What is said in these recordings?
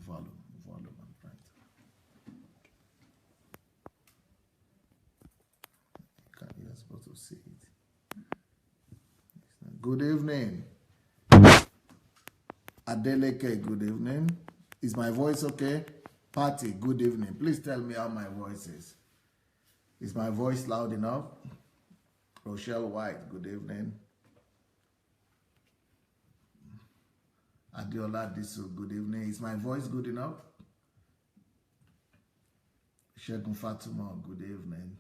volume. I'm trying to. You're supposed to see it. Good evening. Adeleke, good evening. Is my voice okay? Patty, good evening. Please tell me how my voice is. Is my voice loud enough? Rochelle White, good evening. Adiola Disu, good evening. Is my voice good enough? Shegun Fatuma, good evening.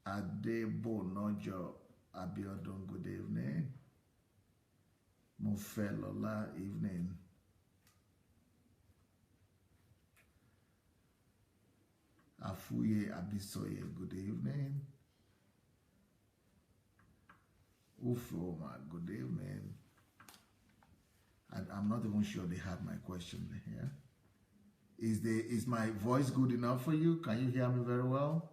Adebo Nojo Abiodun, good evening. Mofelola, evening. Afuye Abisoye, good evening. Ufoma, good evening. And I'm not even sure they had my question here. Is my voice good enough for you? Can you hear me very well?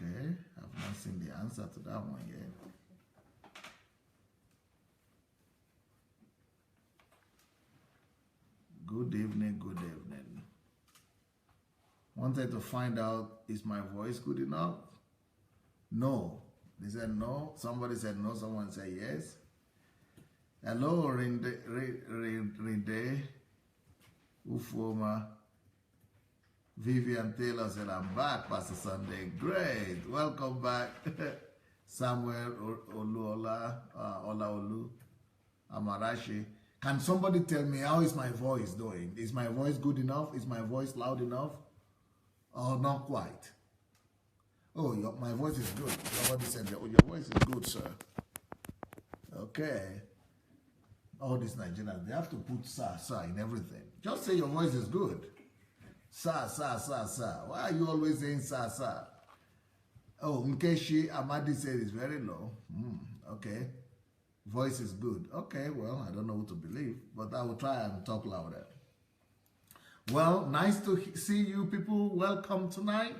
Okay, I've not seen the answer to that one yet. Good evening, good evening. Wanted to find out, is my voice good enough? No. They said no. Somebody said no. Someone said yes. Hello, Rinde, Ufoma. Vivian Taylor said, I'm back, Pastor Sunday. Great. Welcome back. Samuel Oluola, Olaolu, Amarashi. Can somebody tell me how is my voice doing? Is my voice good enough? Is my voice loud enough? Or not quite? Oh, my voice is good. Somebody said, oh, your voice is good, sir. Okay. All these Nigerians, they have to put sir in everything. Just say your voice is good. Sir. Why are you always saying sir? Oh, Nkeshi Amadi said it's very low. Okay. Voice is good. Okay, well, I don't know what to believe, but I will try and talk louder. Well, nice to see you people. Welcome tonight.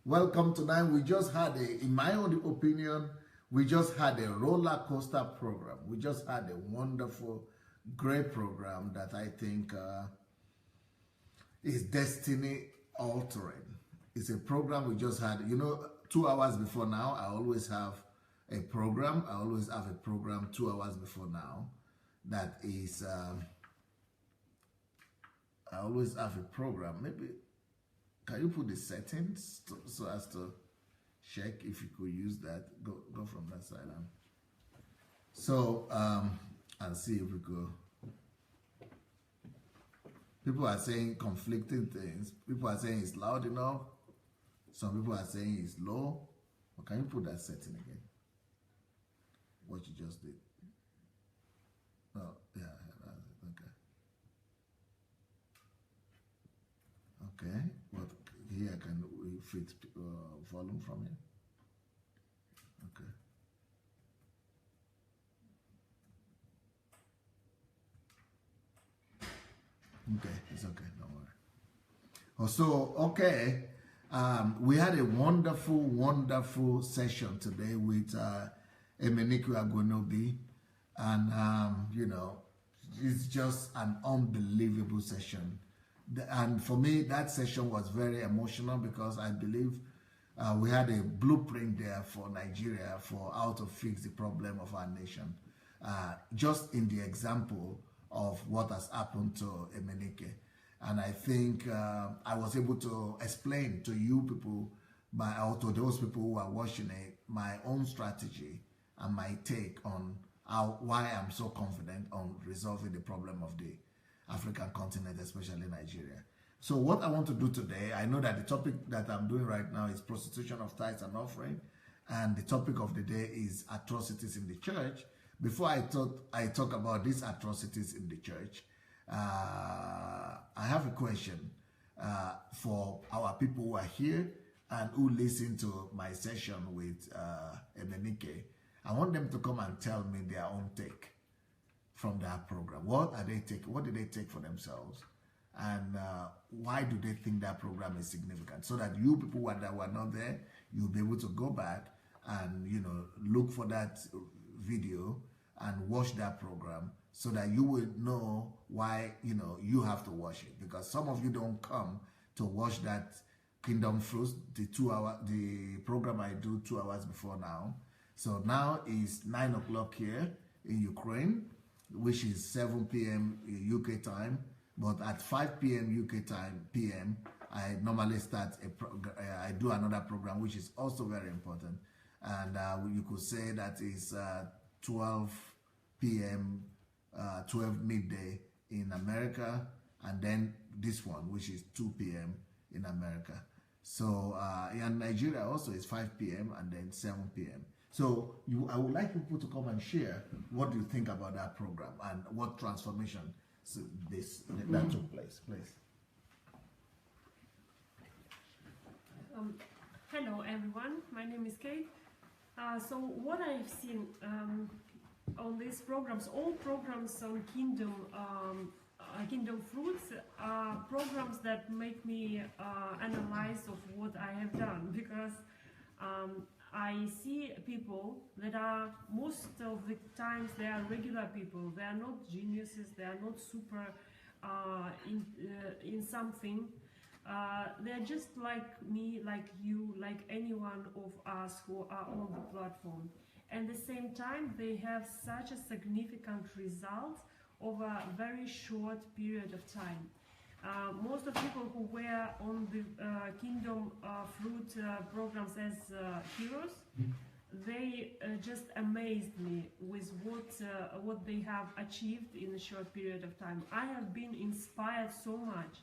Welcome tonight. We just had in my own opinion, we just had a roller coaster program. We just had a wonderful, great program that I think is destiny altering. It's a program we just had. 2 hours before now, I always have a program. I always have a program 2 hours before now. That is, I always have a program. Maybe, can you put the settings so as to check if you could use that? Go from that side. So, and see if we could. People are saying conflicting things. People are saying it's loud enough. Some people are saying it's low. Or can you put that setting again? What you just did. Oh, yeah, okay. Okay, but here can we fit volume from here? Okay. Okay, it's okay, don't worry. So, okay, we had a wonderful session today with Emeniku Agbonobi, and it's just an unbelievable session. And for me, that session was very emotional because I believe we had a blueprint there for Nigeria for how to fix the problem of our nation. Just in the example of what has happened to Emenike. And I think I was able to explain to you people, or to those people who are watching it, my own strategy and my take on why I'm so confident on resolving the problem of the African continent, especially Nigeria. So what I want to do today, I know that the topic that I'm doing right now is prostitution of tithes and offering, and the topic of the day is atrocities in the church. Before I talk about these atrocities in the church, I have a question for our people who are here and who listen to my session with Emenike. I want them to come and tell me their own take from that program. What are they taking? What did they take for themselves? And why do they think that program is significant? So that you people that were not there, you'll be able to go back and look for that video and watch that program so that you will know why, you know, you have to watch it, because some of you don't come to watch that Kingdom Fruits, the program I do 2 hours before now. So now is 9 o'clock here in Ukraine, which is 7 p.m. UK time. But at 5 p.m. UK time, PM, I normally start I do another program, which is also very important. And you could say that is 12 p.m., 12 midday in America, and then this one, which is 2 p.m. in America. So in Nigeria also is 5 p.m. and then 7 p.m. So I would like people to come and share what you think about that program and what transformation that took place, please. Hello everyone, my name is Kate. So what I've seen on these programs, all programs on Kingdom Fruits are programs that make me analyze of what I have done, because I see people that are, most of the times they are regular people, they are not geniuses, they are not super in something. They are just like me, like you, like any one of us who are on the platform. And at the same time, they have such a significant result over a very short period of time. Most of the people who were on the Kingdom Fruit programs as heroes, they just amazed me with what they have achieved in a short period of time. I have been inspired so much.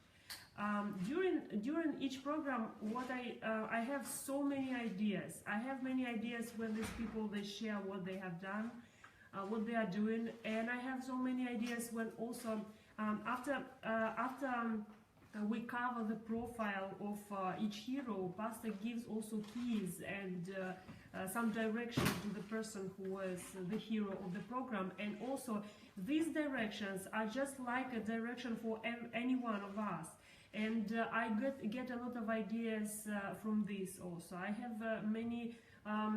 During each program, what I have so many ideas. I have many ideas when these people, they share what they have done, what they are doing, and I have so many ideas when also after we cover the profile of each hero, Pastor gives also keys and some direction to the person who was the hero of the program. And also these directions are just like a direction for any one of us. And I get a lot of ideas from this also. I have many a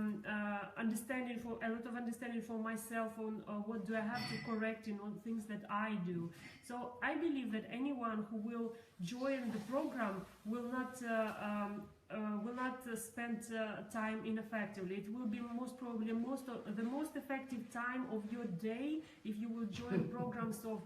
lot of understanding for myself on what do I have to correct in all things that I do. So I believe that anyone who will join the program will not spend time ineffectively. It will be most probably the most effective time of your day if you will join programs of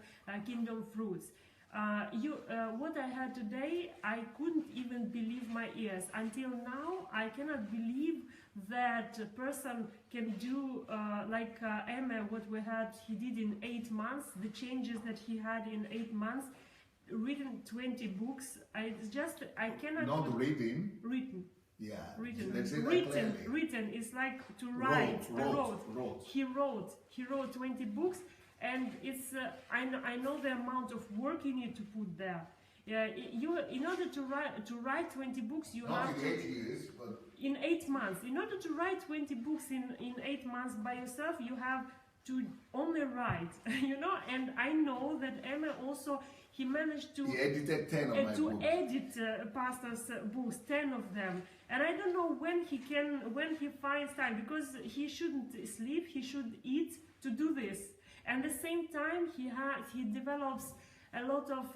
Kingdom Fruits. What I had today, I couldn't even believe my ears. Until now, I cannot believe that a person can do like Emma, what he did in 8 months, the changes that he had in 8 months, written 20 books. I cannot... Not reading. Written. Yeah. Written is like to write. Wrote. He wrote 20 books. And it's I know the amount of work you need to put there. In order to write 20 books, you not have in 8 years, but in 8 months. In order to write 20 books in 8 months by yourself, you have to only write, you know. And I know that Emma also, he managed to edited 10 of my books. Edit Pastor's books, 10 of them. And I don't know when he finds time, because he shouldn't sleep, he should eat to do this. And at the same time, he develops a lot of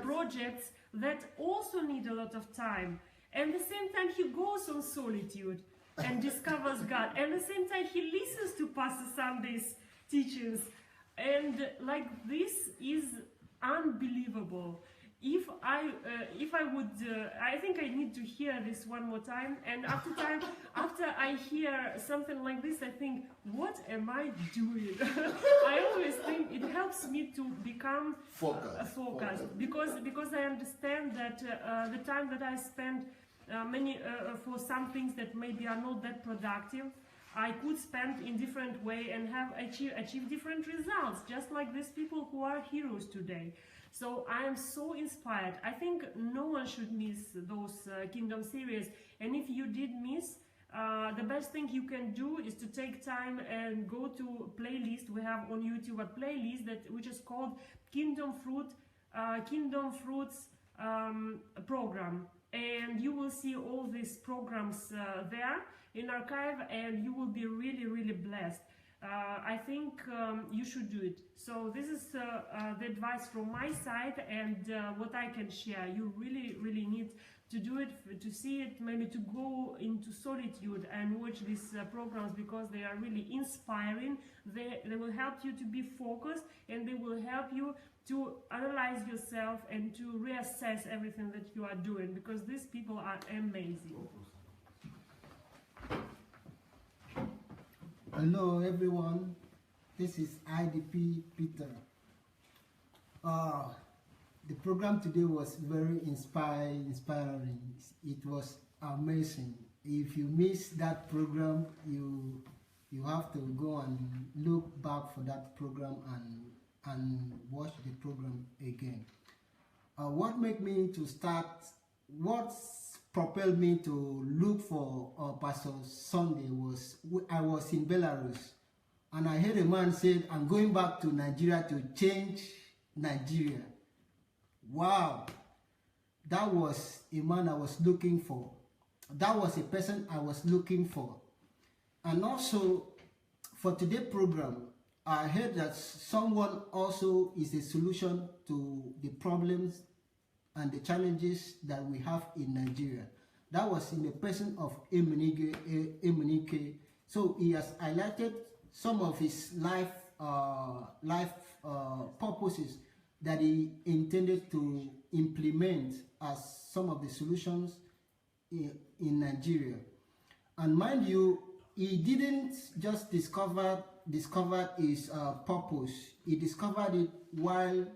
projects that also need a lot of time. And at the same time, he goes on solitude and discovers God. And at the same time, he listens to Pastor Sunday's teachings. And like, this is unbelievable. If I would, I think I need to hear this one more time. And after I hear something like this, I think, what am I doing? I always think it helps me to become focused. Because I understand that the time that I spend for some things that maybe are not that productive, I could spend in different way and have achieve different results, just like these people who are heroes today. So I am so inspired. I think no one should miss those Kingdom series. And if you did miss, the best thing you can do is to take time and go to playlist. We have on YouTube a playlist which is called Kingdom Fruits program. And you will see all these programs there in archive, and you will be really, really blessed. I think you should do it. So this is the advice from my side, and what I can share. You really need to do it, to see it, maybe to go into solitude and watch these programs, because they are really inspiring. They will help you to be focused, and they will help you to analyze yourself and to reassess everything that you are doing, because these people are amazing. Hello everyone, this is IDP Peter. The program today was very inspiring. It was amazing. If you missed that program, you have to go and look back for that program and watch the program again. What made me to start, what's propelled me to look for Pastor Sunday was, I was in Belarus, and I heard a man say, I'm going back to Nigeria to change Nigeria. Wow, that was a man I was looking for. That was a person I was looking for. And also, for today's program, I heard that someone also is a solution to the problems and the challenges that we have in Nigeria. That was in the person of Emenike. So he has highlighted some of his life purposes that he intended to implement as some of the solutions in Nigeria. And mind you, he didn't just discover his purpose. He discovered it while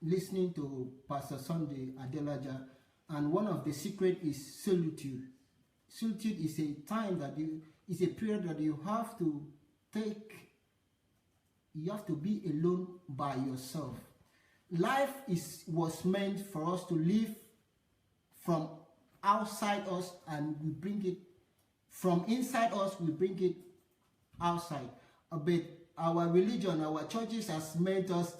listening to Pastor Sunday Adelaja, and one of the secret is solitude. Solitude is a time that is a period that you have to take. You have to be alone by yourself. Life was meant for us to live from outside us, and we bring it from inside us. We bring it outside. But our religion, our churches, has made us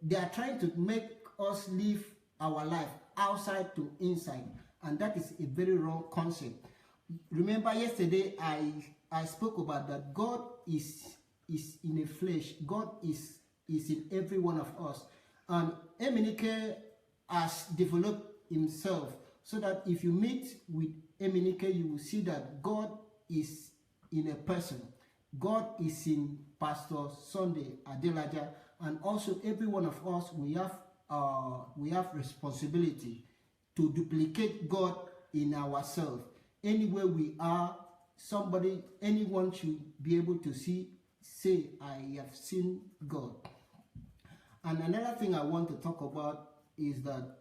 they are trying to make us live our life outside to inside, and that is a very wrong concept. Remember yesterday I spoke about that God is in a flesh. God is in every one of us, and Emenike has developed himself so that if you meet with Emenike, you will see that God is in a person. God is in Pastor Sunday Adelaja, and also every one of us, we have responsibility to duplicate God in ourselves. Anywhere we are, anyone should be able to say, I have seen God. And another thing I want to talk about is that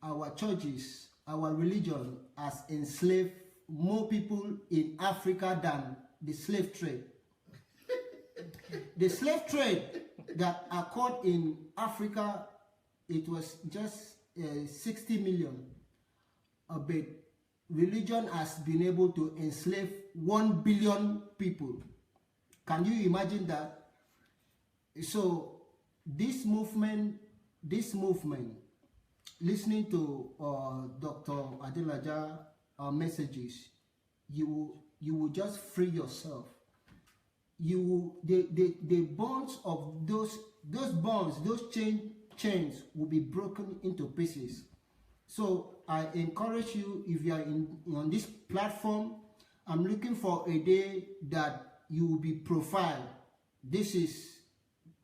our churches, our religion has enslaved more people in Africa than the slave trade. The slave trade that occurred in Africa, it was just 60 million. But religion has been able to enslave 1 billion people. Can you imagine that? So this movement, listening to Dr. Adelaja messages, you will just free yourself. The bonds of those chains will be broken into pieces. So I encourage you, if you are on this platform, I'm looking for a day that you will be profiled. This is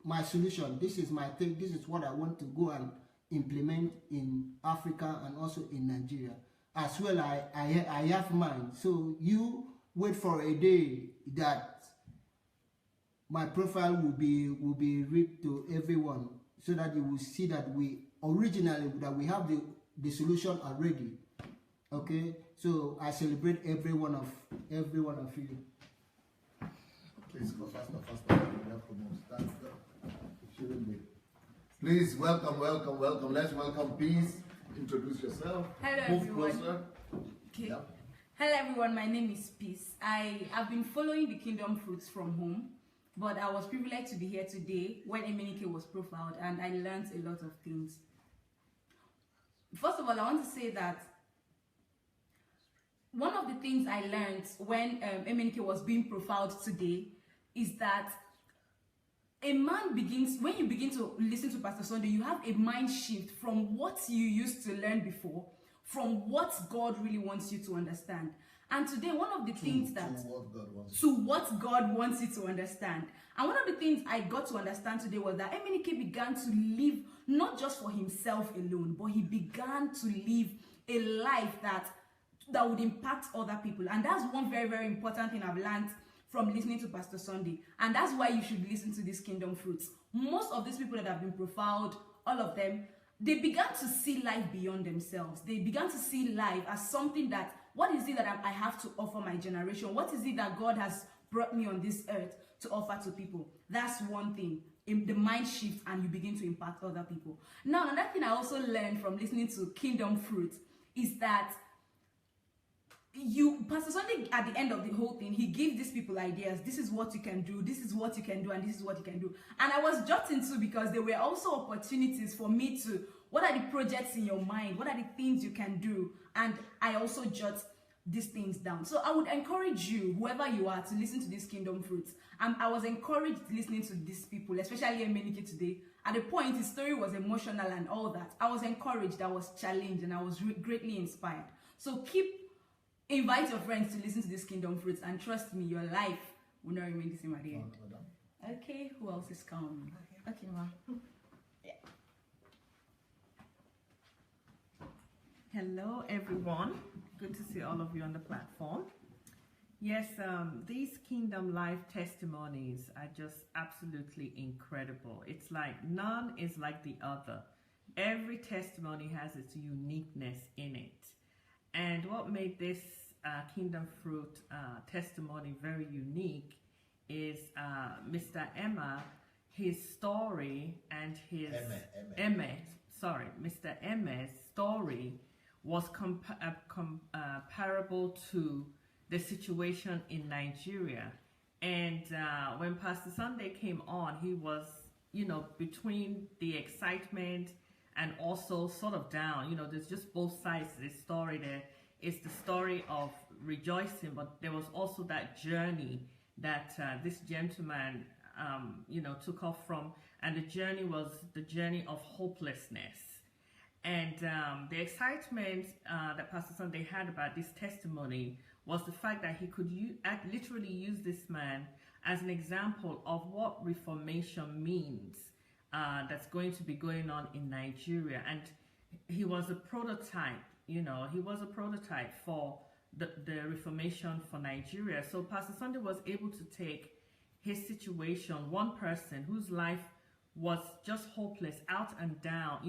my solution. This is my thing. This is what I want to go and implement in Africa and also in Nigeria. As well, I have mine. So you wait for a day that my profile will be read to everyone, so that you will see that we have the solution already. Okay, so I celebrate every one of you. Please go faster. Please welcome. Let's welcome Peace. Introduce yourself. Hello Move everyone. Closer. Okay. Yep. Hello everyone, my name is Peace. I have been following the Kingdom Fruits from home, but I was privileged to be here today when Emenike was profiled, and I learned a lot of things. First of all, I want to say that one of the things I learned when MNK was being profiled today is that a man begins, when you begin to listen to Pastor Sunday, you have a mind shift from what you used to learn before, from what God really wants you to understand. And today, one of the things that to what God wants you to understand. And one of the things I got to understand today was that MNK began to live not just for himself alone, but he began to live a life that would impact other people. And that's one very, very important thing I've learned from listening to Pastor Sunday. And that's why you should listen to these Kingdom Fruits. Most of these people that have been profiled, all of them, they began to see life beyond themselves. They began to see life as something that, what is it that I have to offer my generation? What is it that God has brought me on this earth to offer to people? That's one thing. In the mind shift, and you begin to impact other people. Now, another thing I also learned from listening to Kingdom Fruits is that Pastor Sunday, at the end of the whole thing, he gives these people ideas. This is what you can do, this is what you can do, and this is what you can do. And I was jotting too, because there were also opportunities for me to, what are the projects in your mind? What are the things you can do? And I also jot these things down. So I would encourage you, whoever you are, to listen to these Kingdom Fruits. I was encouraged listening to these people, especially Emenike today. At the point, his story was emotional and all that. I was encouraged, I was challenged, and I was greatly inspired. So invite your friends to listen to these Kingdom Fruits, and trust me, your life will not remain the same at the end. Okay, who else is coming? Okay, ma. Yeah. Hello, everyone. Good to see all of you on the platform. Yes, these Kingdom Life testimonies are just absolutely incredible. It's like none is like the other. Every testimony has its uniqueness in it. And what made this Kingdom Fruit testimony very unique is Mr. Emma, his story and his... Mr. Emma's story was comparable to the situation in Nigeria. And when Pastor Sunday came on, he was, between the excitement and also sort of down. There's just both sides to this story. There is the story of rejoicing, but there was also that journey that this gentleman, took off from. And the journey was the journey of hopelessness. And the excitement that Pastor Sunday had about this testimony was the fact that he could literally use this man as an example of what reformation means that's going to be going on in Nigeria. And he was a prototype, he was a prototype for the reformation for Nigeria. So Pastor Sunday was able to take his situation, one person whose life was just hopeless, out and down,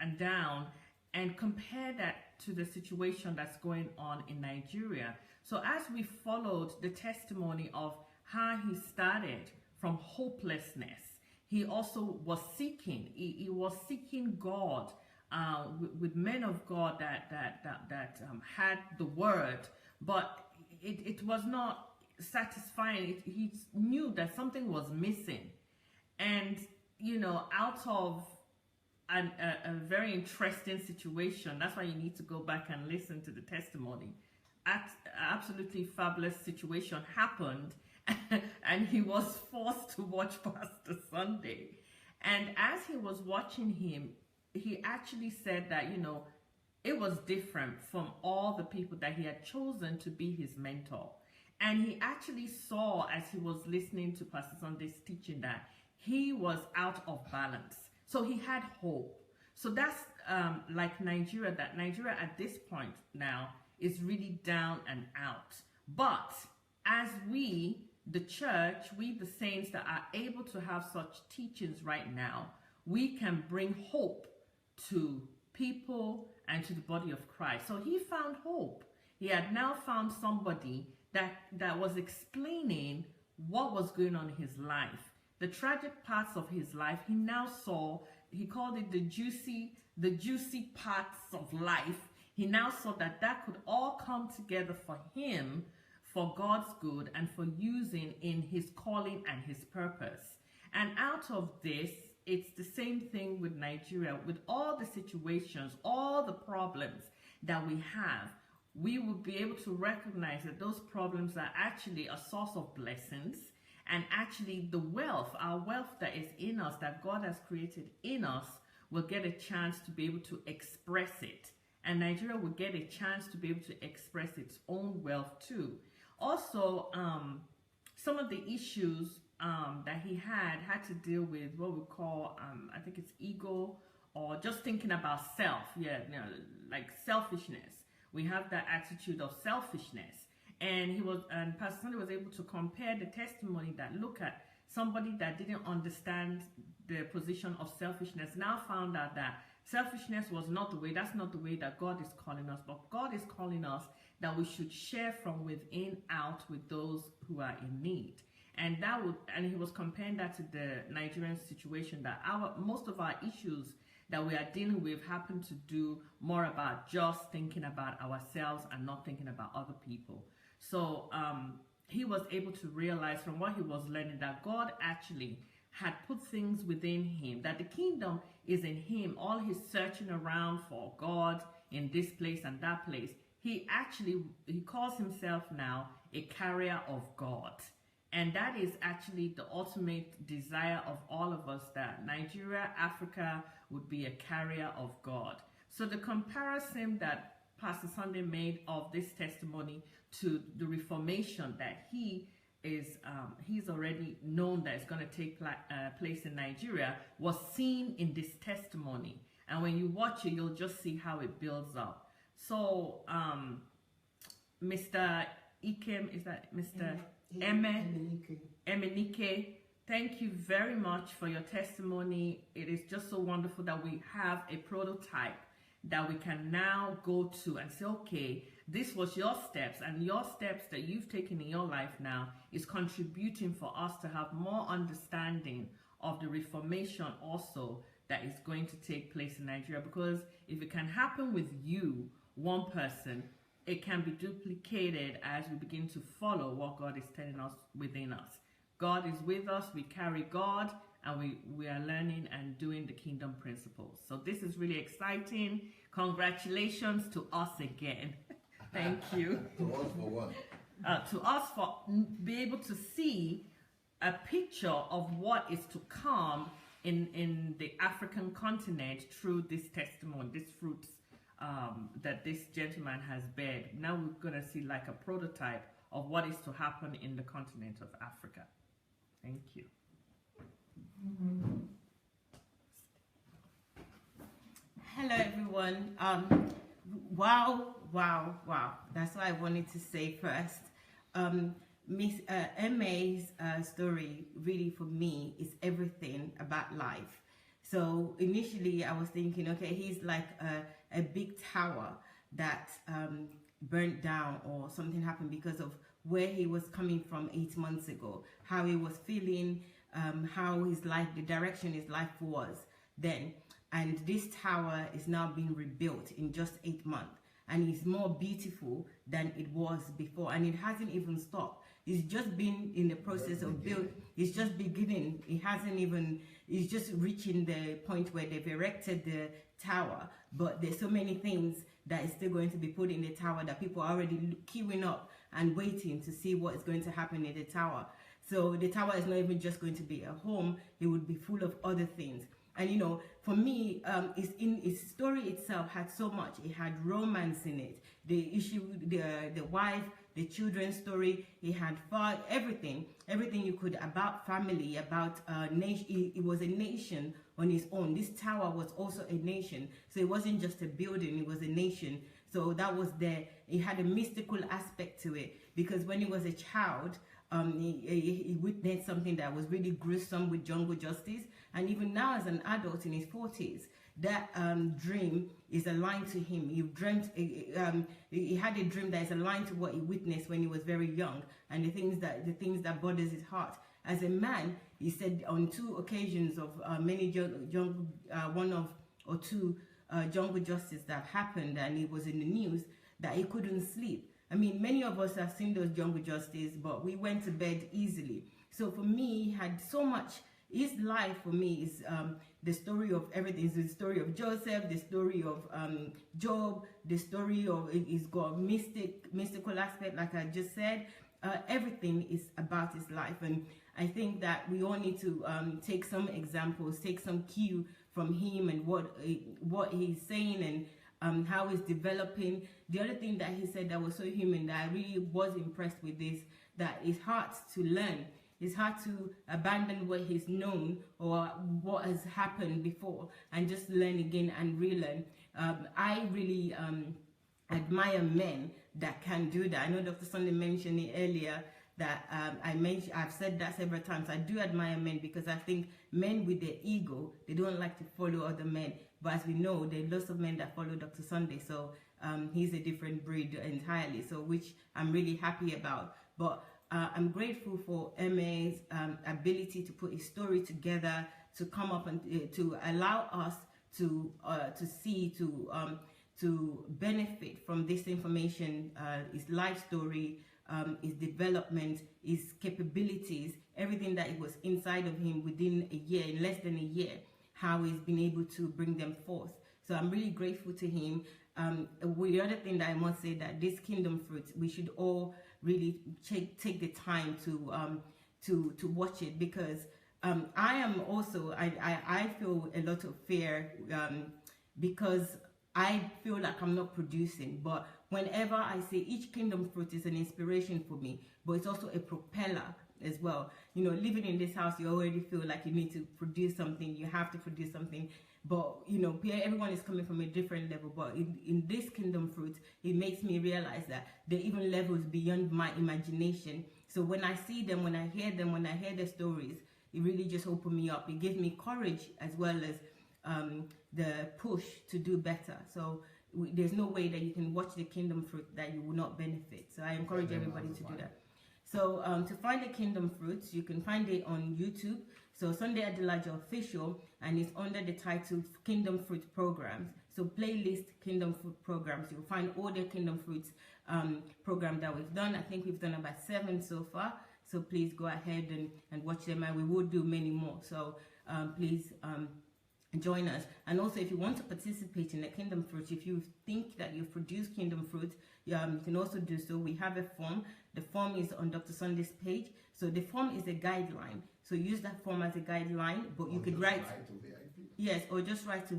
and down, and compare that to the situation that's going on in Nigeria. So as we followed the testimony of how he started from hopelessness, he also was seeking. He was seeking God with men of God that had the word, but it was not satisfying. He knew that something was missing, and out of a very interesting situation. That's why you need to go back and listen to the testimony. Absolutely fabulous situation happened, and he was forced to watch Pastor Sunday. And as he was watching him, he actually said that, it was different from all the people that he had chosen to be his mentor. And he actually saw, as he was listening to Pastor Sunday's teaching, that he was out of balance. So he had hope. So that's like Nigeria, that Nigeria at this point now is really down and out. But as we, the church, we the saints that are able to have such teachings right now, we can bring hope to people and to the body of Christ. So he found hope. He had now found somebody that was explaining what was going on in his life. The tragic parts of his life, he now saw. He called it the juicy parts of life. He now saw that could all come together for him, for God's good, and for using in his calling and his purpose. And out of this, it's the same thing with Nigeria, with all the situations, all the problems. that we have, we will be able to recognize that those problems are actually a source of blessings, and actually the wealth, our wealth that is in us, that God has created in us, will get a chance to be able to express it. And Nigeria will get a chance to be able to express its own wealth too. Also, some of the issues that he had to deal with what we call, I think it's ego, or just thinking about self. Yeah, you know, like selfishness. We have that attitude of selfishness. And Pastor Sunday was able to compare the testimony that look at somebody that didn't understand the position of selfishness, now found out that selfishness was not the way, that's not the way that God is calling us, but God is calling us that we should share from within out with those who are in need. And he was comparing that to the Nigerian situation, that most of our issues that we are dealing with happen to do more about just thinking about ourselves and not thinking about other people. So he was able to realize from what he was learning that God actually had put things within him, that the kingdom is in him. All his searching around for God in this place and that place, he calls himself now a carrier of God. And that is actually the ultimate desire of all of us, that Nigeria, Africa would be a carrier of God. So the comparison that Pastor Sunday made of this testimony to the reformation that he's already known that is going to take place in Nigeria was seen in this testimony. And when you watch it, you'll just see how it builds up. So Mr. Ikem, is that Mr. Emenike, thank you very much for your testimony. It is just so wonderful that we have a prototype that we can now go to and say, okay, this was your steps, and your steps that you've taken in your life now is contributing for us to have more understanding of the reformation also that is going to take place in Nigeria. Because if it can happen with you, one person, it can be duplicated as we begin to follow what God is telling us within us. God is with us, we carry God, and we are learning and doing the kingdom principles. So this is really exciting. Congratulations to us again. Thank you. To us for what? To us for be able to see a picture of what is to come in the African continent through this testimony, these fruits that this gentleman has bared. Now we're going to see like a prototype of what is to happen in the continent of Africa. Thank you. Hello everyone. Wow. That's what I wanted to say first. Miss Emma's story really for me is everything about life. So initially I was thinking, okay, he's like a big tower that burnt down or something happened because of where he was coming from 8 months ago, how he was feeling, how his life, the direction his life was then. And this tower is now being rebuilt in just 8 months. And it's more beautiful than it was before. And it hasn't even stopped. It's just been in the process of build. It's just beginning. It hasn't even, it's just reaching the point where they've erected the tower. But there's so many things that is still going to be put in the tower that people are already queuing up and waiting to see what is going to happen in the tower. So the tower is not even just going to be a home. It would be full of other things. And you know, for me, its story itself had so much. It had romance in it. The issue, the wife, the children's story. It had everything you could about family, about nation. It was a nation on its own. This tower was also a nation. So it wasn't just a building. It was a nation. So that was there. It had a mystical aspect to it because when he was a child, he witnessed something that was really gruesome with jungle justice, and even now as an adult in his 40s, that dream is aligned to him. He dreamt, he had a dream that is aligned to what he witnessed when he was very young, and the things that bothers his heart. As a man, he said on 2 occasions of one or two jungle justice that happened, and it was in the news, that he couldn't sleep. I mean, many of us have seen those jungle justice, but we went to bed easily. So for me, he had so much his life for me is the story of everything. It's the story of Joseph, the story of Job, the story of, it's got mystical aspect, like I just said. Everything is about his life, and I think that we all need to take some examples, take some cue from him and what he's saying and how he's developing. The other thing that he said that was so human that I really was impressed with this, that it's hard to learn. It's hard to abandon what he's known or what has happened before and just learn again and relearn. I really admire men that can do that. I know Dr. Sunday mentioned it earlier that I've said that several times. I do admire men because I think men with their ego, they don't like to follow other men. But as we know, there are lots of men that follow Dr. Sunday. So he's a different breed entirely. So which I'm really happy about. But I'm grateful for MA's ability to put his story together, to come up and to allow us to see, to benefit from this information, his life story, his development, his capabilities, everything that it was inside of him within a year, in less than a year, how he's been able to bring them forth. So I'm really grateful to him. The other thing that I must say, that this kingdom fruit, we should all really take the time to watch it, because I am also, I feel a lot of fear because I feel like I'm not producing. But whenever I say, each kingdom fruit is an inspiration for me, but it's also a propeller as well. You know, living in this house, you already feel like you need to produce something, you have to produce something. But, you know, everyone is coming from a different level. But in this kingdom fruit, it makes me realize that there are even levels beyond my imagination. So when I see them, when I hear them, when I hear their stories, it really just opens me up. It gives me courage as well as the push to do better. So there's no way that you can watch the kingdom fruit that you will not benefit. So I encourage everybody to do that. So to find the kingdom fruits, you can find it on YouTube. So Sunday Adelaja Official, and it's under the title Kingdom Fruit Programs. So playlist Kingdom Fruit Programs. You'll find all the Kingdom Fruits program that we've done. I think we've done about 7 so far. So please go ahead and watch them, and we will do many more. So please join us. And also, if you want to participate in the Kingdom Fruit, if you think that you've produced Kingdom Fruit, you can also do so. We have a form. The form is on Dr. Sunday's page. So the form is a guideline. So use that form as a guideline, but you could write to VIP. Yes, or just write to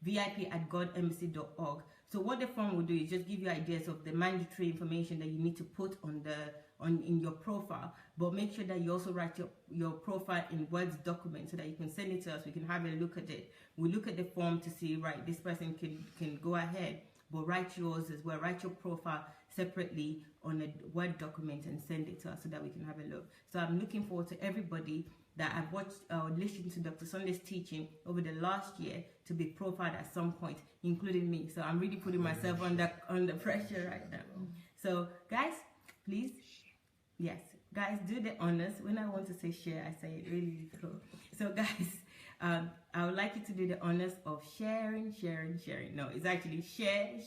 vip@godembassy.org. So what the form will do is just give you ideas of the mandatory information that you need to put in your profile, but make sure that you also write your profile in Word document so that you can send it to us. We can have a look at it. We look at the form to see, right, this person can go ahead, but write yours as well. Write your profile separately on a Word document and send it to us so that we can have a look. So I'm looking forward to everybody that I've watched or listened to Dr. Sunday's teaching over the last year to be profiled at some point, including me. So I'm really putting myself under pressure right now. So guys, please, yes, guys, do the honors. When I want to say share, I say it really cool. So guys, I would like you to do the honors of sharing. No, it's actually share,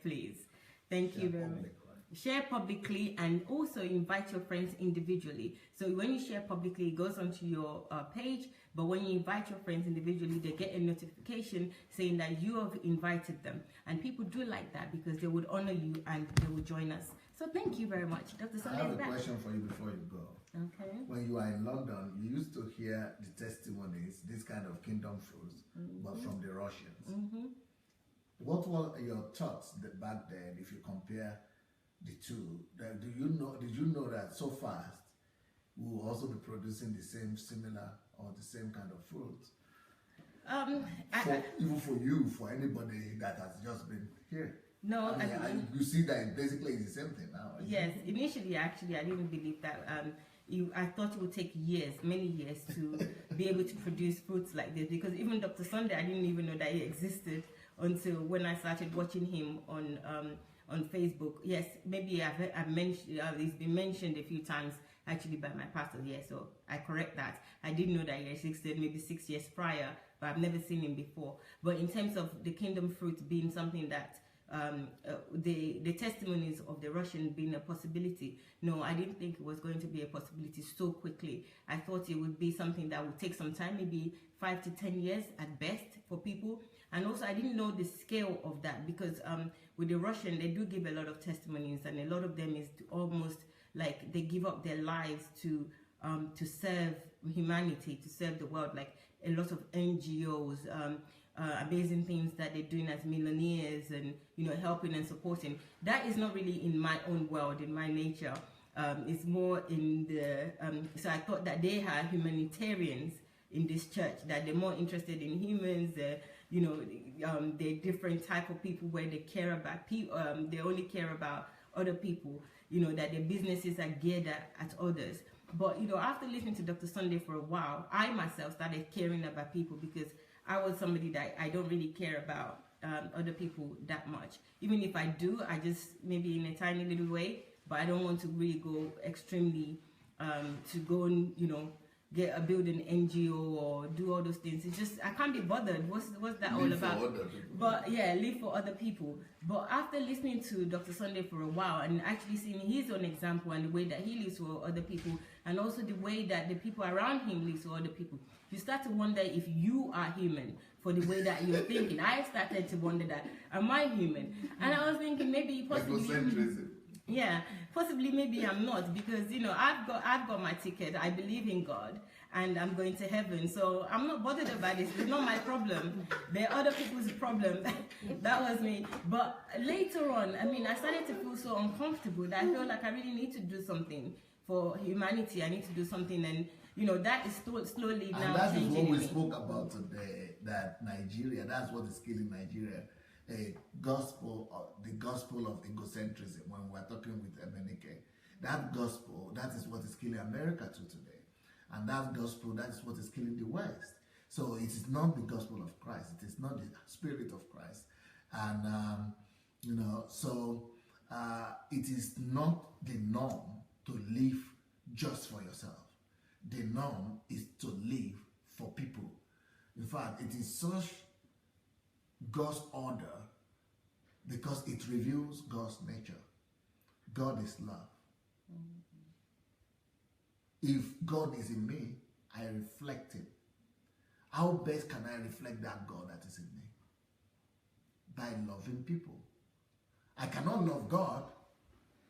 please. Thank you very much. Share publicly, and also invite your friends individually. So when you share publicly, it goes onto your page, but when you invite your friends individually, they get a notification saying that you have invited them. And people do like that because they would honor you and they will join us. So thank you very much. Dr. Sunday, I have a question for you before you go. Okay. When you are in London, you used to hear the testimonies, this kind of kingdom fruits, but from the Russians. What were your thoughts back then if you compare the two? Did you know that so fast we will also be producing the same similar or the same kind of fruit? Even for you, for anybody that has just been here. No, you see that it basically is the same thing now. Yes, initially, actually, I didn't believe that. I thought it would take years, many years, to be able to produce fruits like this. Because even Dr. Sunday, I didn't even know that he existed until when I started watching him on Facebook. Yes, maybe I've mentioned, he's been mentioned a few times actually by my pastor. Yes, so I correct that. I didn't know that he existed maybe 6 years prior, but I've never seen him before. But in terms of the kingdom fruit being something that the testimonies of the Russian being a possibility. No, I didn't think it was going to be a possibility so quickly. I thought it would be something that would take some time, maybe 5 to 10 years at best for people. And also, I didn't know the scale of that, because with the Russian, they do give a lot of testimonies, and a lot of them is almost like they give up their lives to serve humanity, to serve the world, like a lot of NGOs, amazing things that they're doing as millionaires, and helping and supporting. That is not really in my own world, in my nature. It's more in the so I thought that they are humanitarians in this church, that they're more interested in humans. They're different type of people where they care about people. They only care about other people. That their businesses are geared at others. But after listening to Dr. Sunday for a while, I myself started caring about people, because I was somebody that I don't really care about other people that much. Even if I do, I just maybe in a tiny little way, but I don't want to really go extremely to go and build an NGO or do all those things. It's just, I can't be bothered. What's that all about? But yeah, live for other people. But after listening to Dr. Sunday for a while and actually seeing his own example and the way that he lives for other people, and also the way that the people around him live for other people, you start to wonder if you are human for the way that you're thinking. I started to wonder that, am I human? And I was thinking maybe possibly... Yeah, possibly maybe I'm not, because I've got my ticket. I believe in God and I'm going to heaven, so I'm not bothered about this. It's not my problem. They're other people's problem. That was me. But later on, I started to feel so uncomfortable that I felt like I really need to do something for humanity. I need to do something, and that is slowly now changing. And that is what we spoke about today. That Nigeria, that's what is killing Nigeria. The gospel of egocentrism. When we're talking with Emenike, that gospel, that is what is killing America today, and that gospel, that is what is killing the West. So it is not the gospel of Christ, it is not the spirit of Christ, and it is not the norm to live just for yourself. The norm is to live for people. In fact, it is such God's order because it reveals God's nature. God is love. If God is in me, I reflect Him. How best can I reflect that God that is in me? By loving people. I cannot love God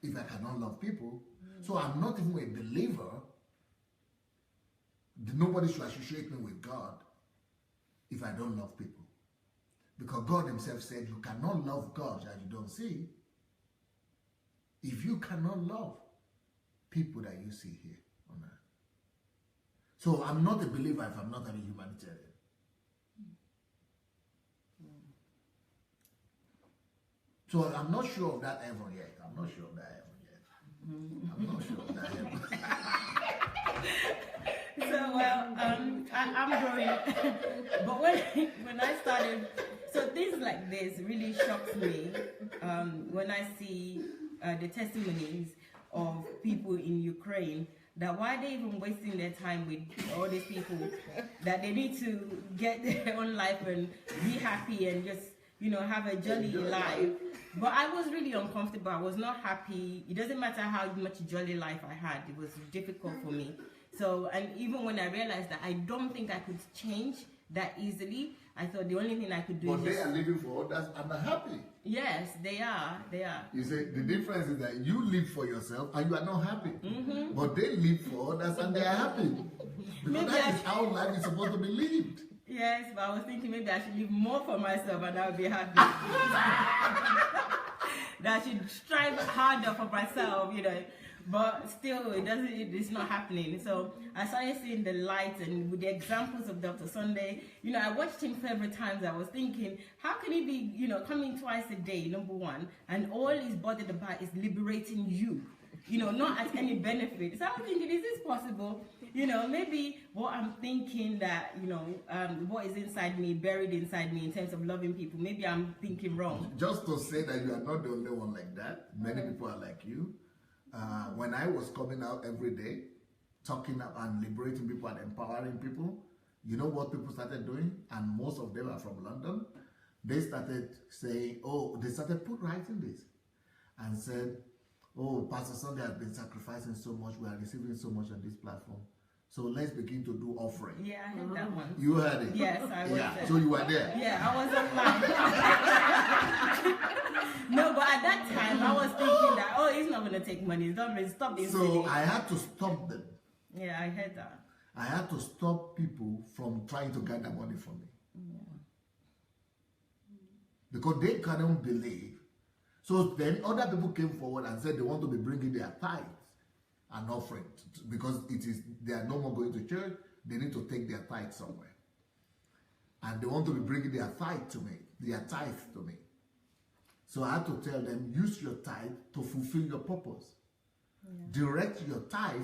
if I cannot love people. So I'm not even a believer. Nobody should associate me with God if I don't love people. Because God Himself said you cannot love God that you don't see if you cannot love people that you see here on earth. So I'm not a believer if I'm not a humanitarian. So I'm not sure of that heaven yet. I'm not sure of that heaven yet. So I'm growing. But when I started, so things like this really shocks me when I see the testimonies of people in Ukraine, that why they even wasting their time with all these people, that they need to get their own life and be happy and just have a jolly life. But I was really uncomfortable. I was not happy. It doesn't matter how much jolly life I had, it was difficult for me. So, and even when I realized that I don't think I could change that easily, I thought the only thing I could do is... But they are living for others and are happy. Yes, they are. They are. You say the difference is that you live for yourself and you are not happy. But they live for others and they are happy. Because that is how life is supposed to be lived. Yes, but I was thinking maybe I should live more for myself and I would be happy. That I should strive harder for myself, But still, it's not happening. So I started seeing the light, and with the examples of Dr. Sunday, I watched him several times. I was thinking, how can he be, coming twice a day, number one, and all he's bothered about is liberating you, not at any benefit. So I was thinking, is this possible? Maybe what I'm thinking that, what is inside me, buried inside me in terms of loving people, maybe I'm thinking wrong. Just to say that you are not the only one like that. Many people are like you. When I was coming out every day, talking up and liberating people and empowering people, you know what people started doing? And most of them are from London. they started saying, oh, they started writing this and said, oh, Pastor Sunday has been sacrificing so much, we are receiving so much on this platform. So let's begin to do offering. Yeah, I heard that one. You heard it? Yes, I was there. So you were there? Yeah, I was online. No, but at that time, I was thinking that, oh, he's not going to take money. Stop this. So I had to stop them. Yeah, I heard that. I had to stop people from trying to gather money from me. Because they couldn't believe. So then other people came forward and said they want to be bringing their tithes and offering, because they are no more going to church. They need to take their tithe somewhere, and they want to be bringing their tithe to me, So I had to tell them, use your tithe to fulfill your purpose. Direct your tithe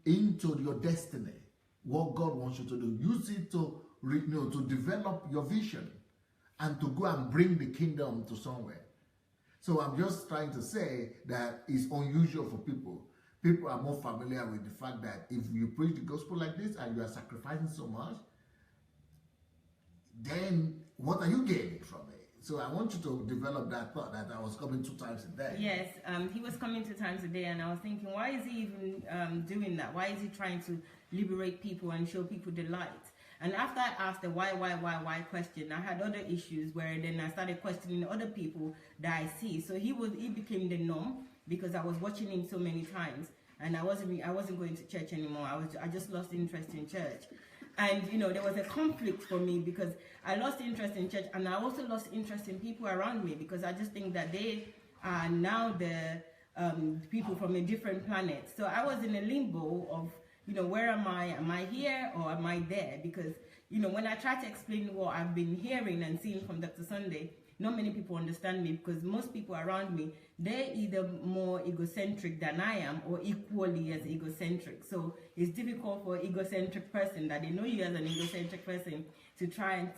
into your destiny, what God wants you to do. Use it to develop your vision and to go and bring the kingdom to somewhere. So I'm just trying to say that it's unusual for people. People are more familiar with the fact that if you preach the gospel like this and you are sacrificing so much, then what are you gaining from it? So I want you to develop that thought that I was coming 2 times a day. Yes, he was coming 2 times a day, and I was thinking, why is he even doing that? Why is he trying to liberate people and show people the light? And after I asked the why question, I had other issues where then I started questioning other people that I see. So he became the norm, because I was watching him so many times, and I wasn't going to church anymore. I just lost interest in church. And there was a conflict for me, because I lost interest in church, and I also lost interest in people around me, because I just think that they are now the people from a different planet. So I was in a limbo of, where am I? Am I here or am I there? Because, when I try to explain what I've been hearing and seeing from Dr. Sunday, not many people understand me, because most people around me, they're either more egocentric than I am or equally as egocentric. So it's difficult for an egocentric person that they know you as an egocentric person to try and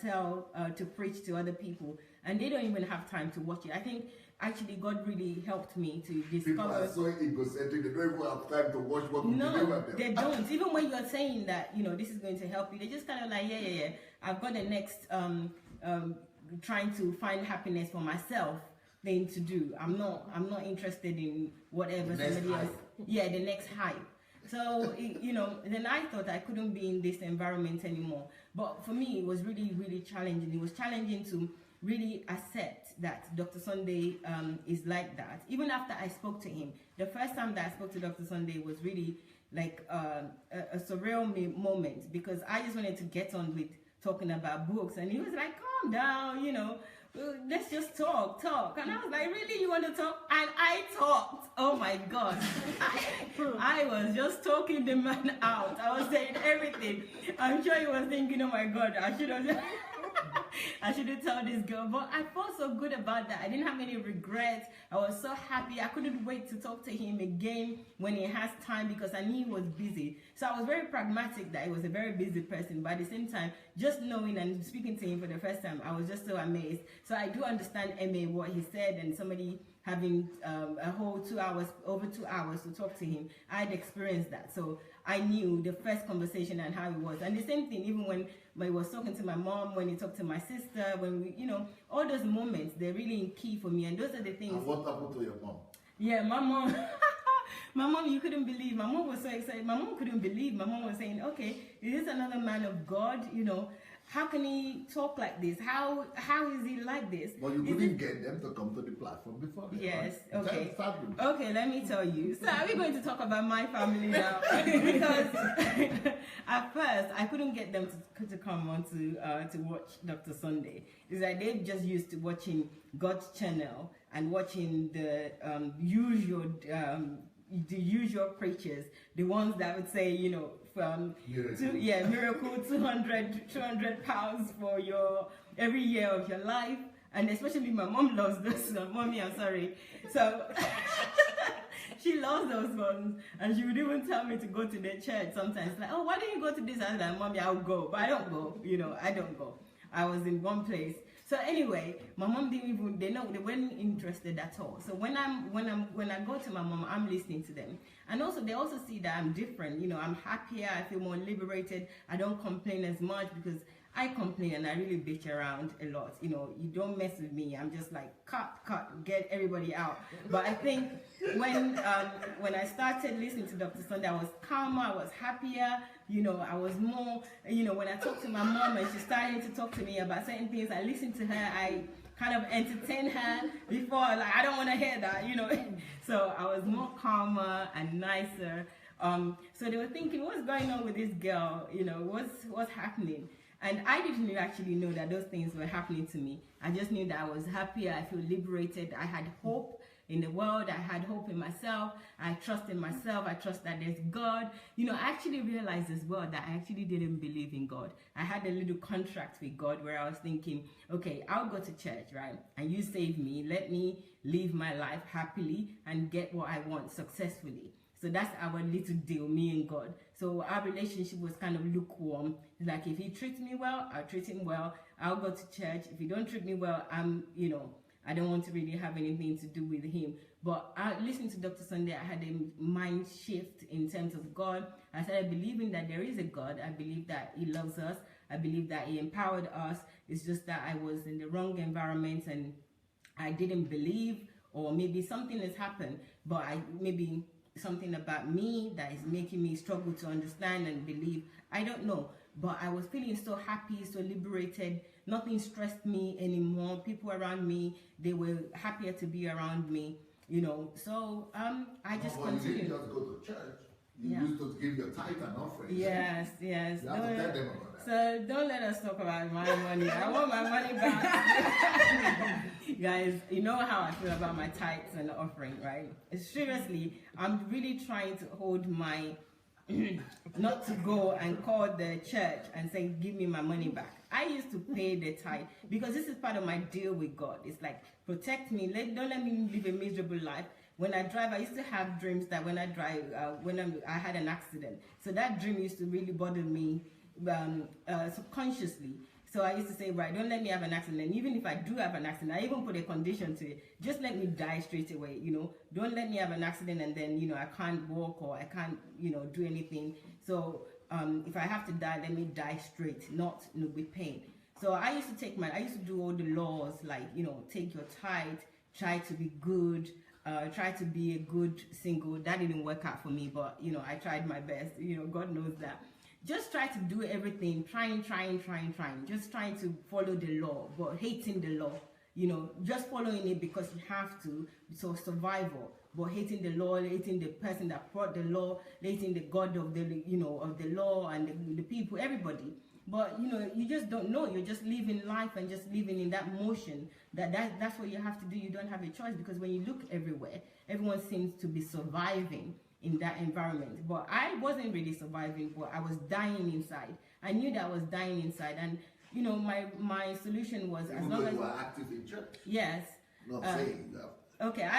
to preach to other people. And they don't even have time to watch it. I think actually God really helped me to discover. People are so egocentric, they don't even have time to watch what we deliver them. They don't. Even when you are saying that, this is going to help you, they just kind of like, yeah. I've got the next trying to find happiness for myself thing to do. I'm not interested in whatever somebody else. Yeah, the next hype. So then I thought I couldn't be in this environment anymore. But for me, it was really, really challenging. It was challenging to really accept that Dr. Sunday is like that. Even after I spoke to him, the first time that I spoke to Dr. Sunday was really like a surreal moment, because I just wanted to get on with talking about books, and he was like, calm down, let's just talk. And I was like, really, you want to talk? And I talked. Oh my God. I was just talking the man out. I was saying everything. I'm sure he was thinking, oh my God, I should have told this girl. But I felt so good about that. I didn't have any regrets. I was so happy. I couldn't wait to talk to him again when he has time, because I knew he was busy. So I was very pragmatic that he was a very busy person. But at the same time, just knowing and speaking to him for the first time, I was just so amazed. So I do understand Emma, what he said, and somebody having a whole 2 hours, over 2 hours to talk to him. I had experienced that. So I knew the first conversation and how it was. And the same thing, even when he was talking to my mom, when he talked to my sister, when we, all those moments, they're really key for me. And those are the things. And what happened to your mom? Yeah, my mom. My mom, you couldn't believe. My mom was so excited. My mom couldn't believe. My mom was saying, okay, is this another man of God? How can he talk like this? How is he like this? Well, you couldn't get them to come to the platform before. Yes, right? okay. Okay, let me tell you. So are we going to talk about my family now? Because at first, I couldn't get them to come on to watch Dr. Sunday. It's like they're just used to watching God's channel and watching the usual preachers, the ones that would say, from miracle 200 pounds for every year of your life. And especially my mom loves those. Mommy, I'm sorry. So she loves those ones, and she would even tell me to go to the church sometimes. Like, oh, why don't you go to this? I was like, Mommy, I'll go, but I don't go. I don't go. I was in one place. So anyway, my mom they weren't interested at all. So when I go to my mom, I'm listening to them. And also they also see that I'm different. I'm happier, I feel more liberated, I don't complain as much, because I complain and I really bitch around a lot. You know, you don't mess with me. I'm just like, cut, get everybody out. But I think when I started listening to Dr. Sunday, I was calmer, I was happier. You know, I was more, you know, when I talked to my mom and she started to talk to me about certain things, I listened to her, I kind of entertained her before, like, I don't want to hear that, you know. So I was more calmer and nicer. So they were thinking, what's going on with this girl? You know, what's happening? And I didn't actually know that those things were happening to me. I just knew that I was happier, I feel liberated, I had hope in the world, I had hope in myself, I trust in myself, I trust that there's God. You know, I actually realized as well that I actually didn't believe in God. I had a little contract with God where I was thinking, okay, I'll go to church, right? And you save me, let me live my life happily and get what I want successfully. So that's our little deal, me and God. So our relationship was kind of lukewarm. Like, if he treats me well, I'll treat him well. I'll go to church. If he don't treat me well, you know, I don't want to really have anything to do with him. But listening to Dr. Sunday, I had a mind shift in terms of God. I started believing that there is a God. I believe that he loves us. I believe that he empowered us. It's just that I was in the wrong environment and I didn't believe, or maybe something has happened, but maybe something about me that is making me struggle to understand and believe. I don't know, but I was feeling so happy, so liberated. Nothing stressed me anymore. People around me, they were happier to be around me, you know. So I just continued. You didn't just go to church. You used to give your tithe and offering. Yes. You have to tell them about that. So don't let us talk about my money. I want my money back. Guys, you know how I feel about my tithes and offering, right? Seriously, I'm really trying to hold my, not to go and call the church and say, give me my money back. I used to pay the tithe because this is part of my deal with God. It's like, protect me, don't let me live a miserable life. When I drive, I used to have dreams that when I drive, I had an accident. So that dream used to really bother me subconsciously. So I used to say, right, don't let me have an accident. And even if I do have an accident, I even put a condition to it. Just let me die straight away, you know. Don't let me have an accident and then, you know, I can't walk or I can't, you know, do anything. So if I have to die, let me die straight, not, you know, with pain. So I used to do all the laws, like, you know, take your tithe, try to be good, try to be a good single. That didn't work out for me, but, you know, I tried my best. You know, God knows that. Just try to do everything, trying, just trying to follow the law, but hating the law, you know, just following it because you have to, so survival, but hating the law, hating the person that brought the law, hating the God of the, you know, of the law and the people, everybody. But, you know, you just don't know. You're just living life and just living in that motion. That's what you have to do. You don't have a choice, because when you look everywhere, everyone seems to be surviving in that environment. But I wasn't really surviving, but I was dying inside. I knew that I was dying inside. And, you know, my solution was, as long as you were active in church. Yes. Not saying that. Okay,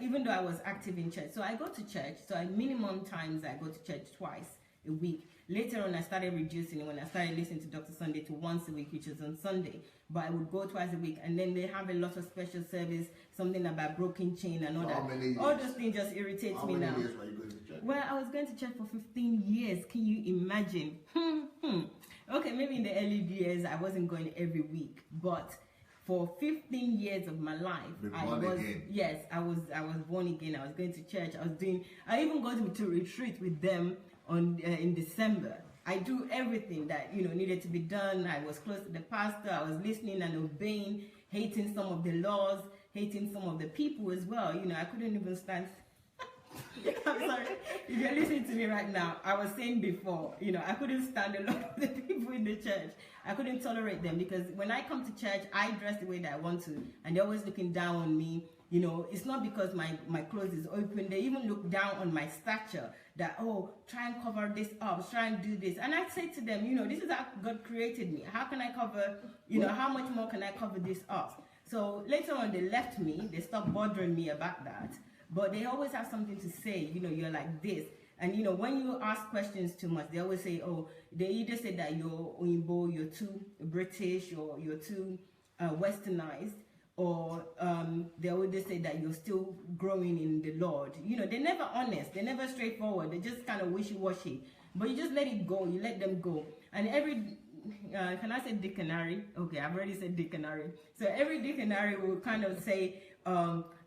even though I was active in church. So I go to church. So at minimum times I go to church twice a week. Later on, I started reducing it when I started listening to Dr. Sunday to once a week, which is on Sunday. But I would go twice a week, and then they have a lot of special service, something about broken chain and all that. All those things just irritate me now. How many years were you going to church? Well, I was going to church for 15 years. Can you imagine? Okay, maybe in the early years, I wasn't going every week, but for 15 years of my life, I was born again. I was going to church. I even got to retreat with them in December. I do everything that, you know, needed to be done. I was close to the pastor. I was listening and obeying, hating some of the laws, hating some of the people as well. You know, I couldn't even stand. I'm sorry. If you're listening to me right now, I was saying before, you know, I couldn't stand a lot of the people in the church. I couldn't tolerate them, because when I come to church, I dress the way that I want to, and they're always looking down on me. You know, it's not because my clothes is open. They even look down on my stature, that, oh, try and cover this up, try and do this. And I say to them, you know, this is how God created me. How can I cover, you know, how much more can I cover this up? So later on, they left me. They stopped bothering me about that. But they always have something to say, you know, you're like this. And, you know, when you ask questions too much, they always say, oh, they either say that you're Oyinbo, you're too British, or you're too westernized, or they always say that you're still growing in the Lord. You know, they're never honest. They're never straightforward. They're just kind of wishy-washy. But you just let it go. You let them go. And every can I say dictionary? Okay, I've already said dictionary. So every dictionary will kind of say,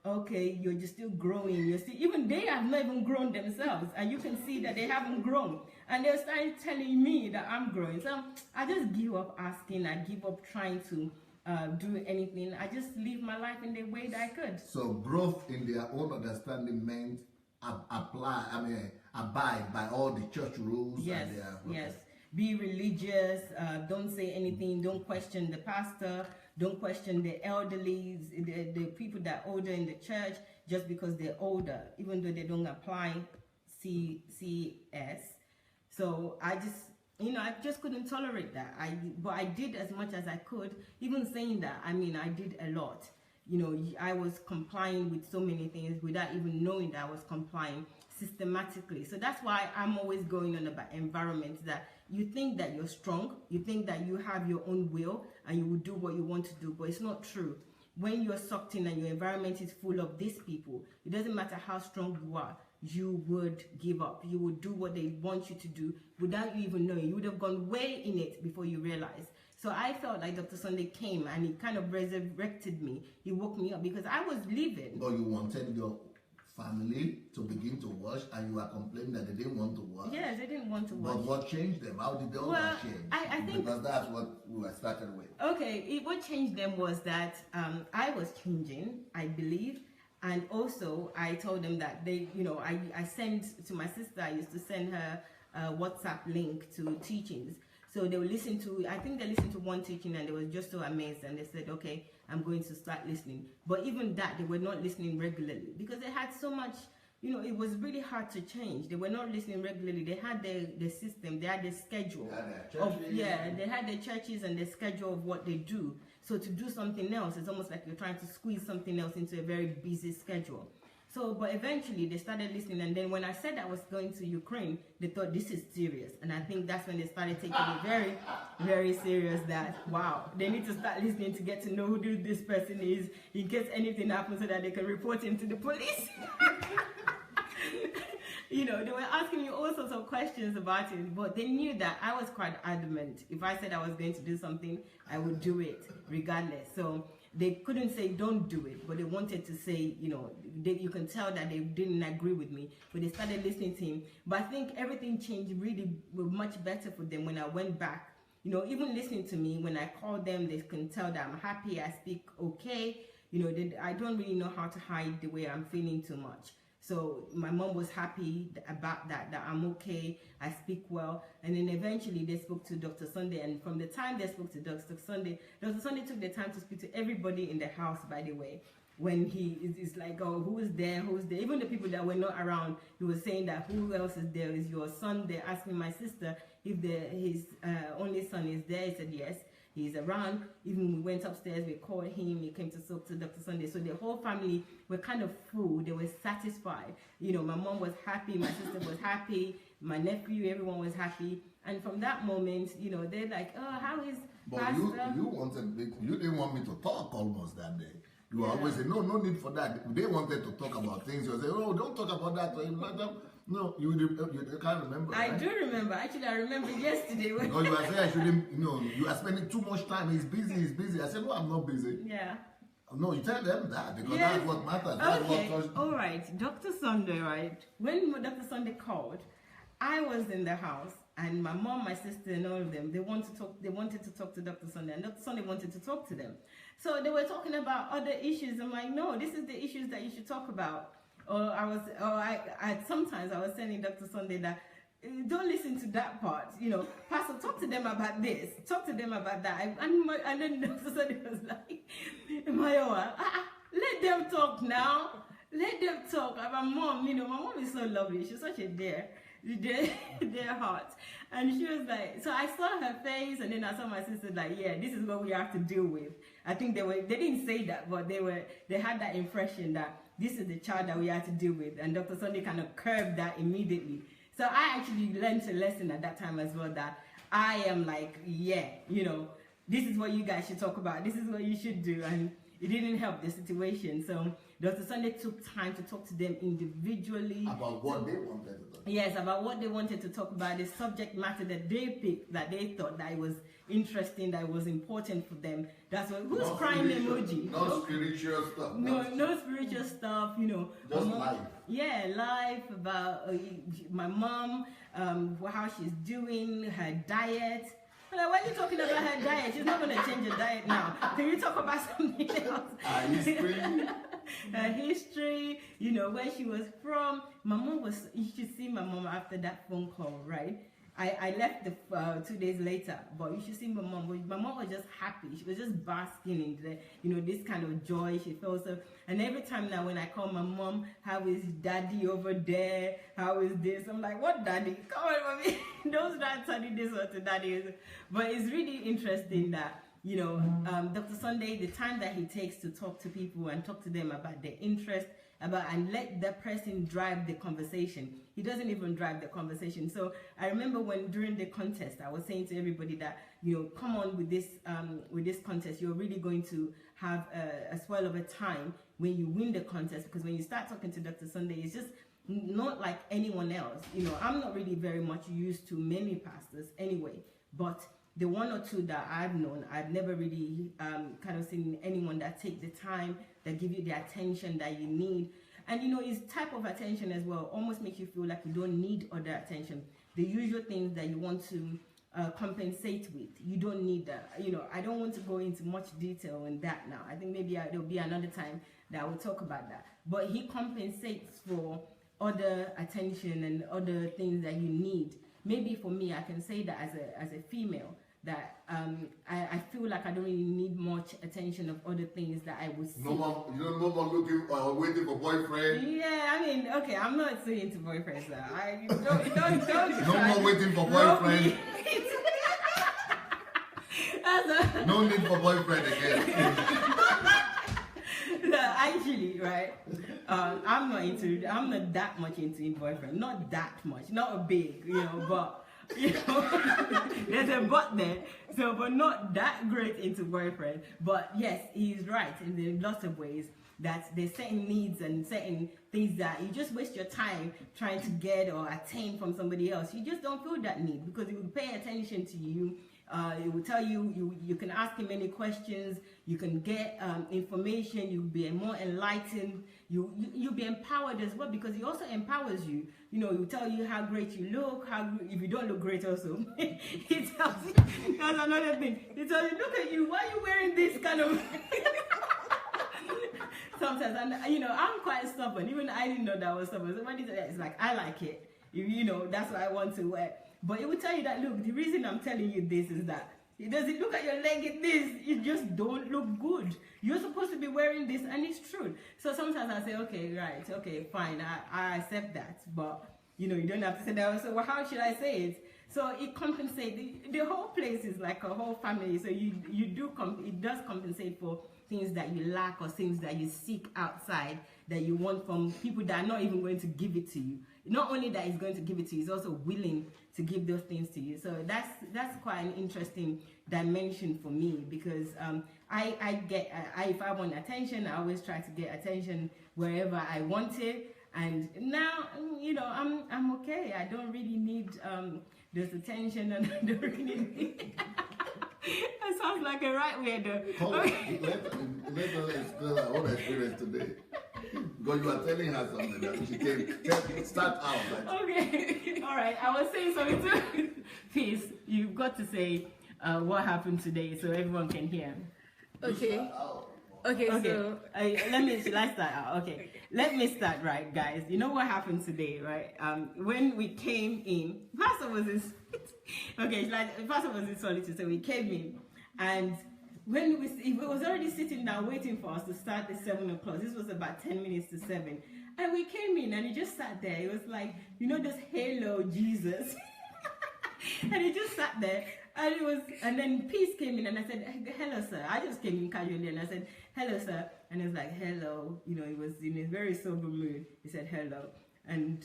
okay, you're just still growing. You're still, even they have not even grown themselves, and you can see that they haven't grown. And they're starting telling me that I'm growing. So I just give up asking. I give up trying to do anything. I just live my life in the way that I could. So growth in their own understanding meant abide by all the church rules. Yes, and yes. Be religious. Don't say anything. Don't question the pastor. Don't question the elderly, the people that are older in the church just because they're older, even though they don't apply CS. So I just couldn't tolerate that. But I did as much as I could. Even saying that, I did a lot. I was complying with so many things without even knowing that I was complying systematically. So that's why I'm always going on about environments that you think that you're strong, you think that you have your own will and you will do what you want to do, but it's not true. When you're sucked in and your environment is full of these people, it doesn't matter how strong you are, you would give up. You would do what they want you to do without you even knowing. You would have gone way in it before you realize. So I felt like Dr. Sunday came and he kind of resurrected me. He woke me up because I was leaving. But you wanted your family to begin to wash and you are complaining that they didn't want to wash. Yes, they didn't want to wash. But what changed them? How did all that change? I think because that's what we were started with. Okay, what changed them was that I was changing, I believe. And also I told them that they, I sent to my sister, I used to send her a WhatsApp link to teachings. So they would listen to, I think they listened to one teaching and they were just so amazed and they said, okay, I'm going to start listening. But even that, they were not listening regularly because they had so much, it was really hard to change. They were not listening regularly. They had their system, they had their schedule. They had their churches and their schedule of what they do. So to do something else, it's almost like you're trying to squeeze something else into a very busy schedule. So, but eventually they started listening, and then when I said I was going to Ukraine, they thought this is serious, and I think that's when they started taking it very, very serious. That wow, they need to start listening to get to know who this person is in case anything happens, so that they can report him to the police. They were asking me all sorts of questions about it, but they knew that I was quite adamant. If I said I was going to do something, I would do it regardless. So they couldn't say don't do it, but they wanted to say, you can tell that they didn't agree with me, but they started listening to him. But I think everything changed really much better for them when I went back. Even listening to me, when I call them, they can tell that I'm happy, I speak okay. I don't really know how to hide the way I'm feeling too much. So my mom was happy about that I'm okay, I speak well. And then eventually they spoke to Dr. Sunday. And from the time they spoke to Dr. Sunday took the time to speak to everybody in the house, by the way. When he is like, oh, who's there? Even the people that were not around, he was saying that who else is there? Is your son? They're asking my sister if his only son is there. He said yes. He's around. Even we went upstairs, we called him, he came to talk to Dr. Sunday. So the whole family were kind of full, they were satisfied. My mom was happy, my sister was happy, my nephew, everyone was happy. And from that moment, they're like, oh, how is Pastor? You didn't want me to talk almost that day. You always say, no need for that. They wanted to talk about things. You say, oh, don't talk about that. No, you can't remember. I do remember. Actually, I remember yesterday. Because you were saying I shouldn't, you are spending too much time. He's busy. I said, no, I'm not busy. Yeah. No, you tell them that because that's what matters. Okay. All right. Dr. Sunday, right? When Dr. Sunday called, I was in the house and my mom, my sister, and all of them, they wanted to talk to Dr. Sunday, and Dr. Sunday wanted to talk to them. So they were talking about other issues. I'm like, no, this is the issues that you should talk about. Sometimes I was telling Dr. Sunday that don't listen to that part. Pastor, talk to them about this. Talk to them about that. And then Dr. Sunday was like, Mayowa, let them talk now. Let them talk. My mom, my mom is so lovely. She's such a dear heart. And she was like, so I saw her face, and then I saw my sister like, yeah, this is what we have to deal with. I think they didn't say that, but they had that impression that this is the child that we have to deal with. And Dr. Sunday kind of curbed that immediately. So I actually learned a lesson at that time as well, that I am like, this is what you guys should talk about. This is what you should do. And it didn't help the situation. So Dr. Sunday took time to talk to them individually. About what they wanted to talk about. Yes, about what they wanted to talk about, the subject matter that they picked, that they thought that it was interesting, that it was important for them. That's what, who's crying emoji? No spiritual stuff. No spiritual stuff, you know. Just life. Yeah, life, about my mom, how she's doing, her diet. I'm like, why are you talking about her diet? She's not going to change her diet now. Can you talk about something else? History. Her history, you know, where she was from. My mom was, you should see my mom after that phone call, right? I left the 2 days later, but you should see my mom. My mom was just happy. She was just basking in the, you know, this kind of joy. She felt so. And every time now when I call my mom, how is daddy over there? How is this? I'm like, what daddy? Come on, mommy. Don't start telling this one to daddy. But it's really interesting that, you know, Dr. Sunday, the time that he takes to talk to people and talk to them about their interest, and let the person drive the conversation. He doesn't even drive the conversation. So I remember when during the contest, I was saying to everybody that, you know, come on with this contest. You're really going to have a swell of a time when you win the contest, because when you start talking to Dr. Sunday, it's just not like anyone else. You know, I'm not really very much used to many pastors anyway, but the one or two that I've known, I've never really kind of seen anyone that take the time, that give you the attention that you need. And you know, his type of attention as well almost makes you feel like you don't need other attention. The usual things that you want to compensate with, you don't need that. You know, I don't want to go into much detail in that now. I think maybe there'll be another time that I will talk about that. But he compensates for other attention and other things that you need. Maybe for me, I can say that as a female, that I feel like I don't really need much attention of other things that I would see. No more looking or waiting for boyfriend. Yeah, I mean, okay, I'm not so into boyfriends now. Don't no more waiting for boyfriend. No need for boyfriend again. No, actually, right? I'm not that much into boyfriend. Not that much. Not a big, you know, but. You know, there's a but there, so but not that great into boyfriend. But yes, he's right in lots of ways that there's certain needs and certain things that you just waste your time trying to get or attain from somebody else. You just don't feel that need, because he will pay attention to you. It will tell you can ask him any questions, you can get information, you'll be more enlightened, you'll be empowered as well, because he also empowers you. You know, he'll tell you how great you look, if you don't look great also. He tells you, that's another thing. He tells you, look at you, why are you wearing this kind of... Sometimes, and you know, I'm quite stubborn. Even I didn't know that I was stubborn. So when he said that, it's like, I like it. You know, that's what I want to wear. But it will tell you that, look, the reason I'm telling you this is that it doesn't look at your leg in this. You just don't look good. You're supposed to be wearing this, and it's true. So sometimes I say, okay, right, okay, fine, I accept that. But, you know, you don't have to say that. So well, how should I say it? So it compensates. The whole place is like a whole family. So it does compensate for things that you lack or things that you seek outside that you want from people that are not even going to give it to you. Not only that he's going to give it to you, he's also willing to give those things to you. So that's quite an interesting dimension for me, because if I want attention, I always try to get attention wherever I want it. And now, you know, I'm okay. I don't really need this attention, and I don't really need... That sounds like a right weirdo. Okay. Let her explain her own experience today. Because you are telling her something that she can start out. Like. Okay, all right. I was saying something to Peace. You've got to say what happened today so everyone can hear. Okay. Okay. So let's start out. Okay, let me start. Right, guys. You know what happened today, right? When we came in, Pastor was in. Okay, like Pastor was in solitude, so we came in, and when he was already sitting down waiting for us to start at 7 o'clock. This was about 10 minutes to 7, and we came in, and he just sat there. It was like, you know, this hello Jesus, and he just sat there, and then Peace came in, and I said, hello sir. I just came in casually, and I said, hello sir, and he was like, hello. You know, he was in a very sober mood. He said hello, and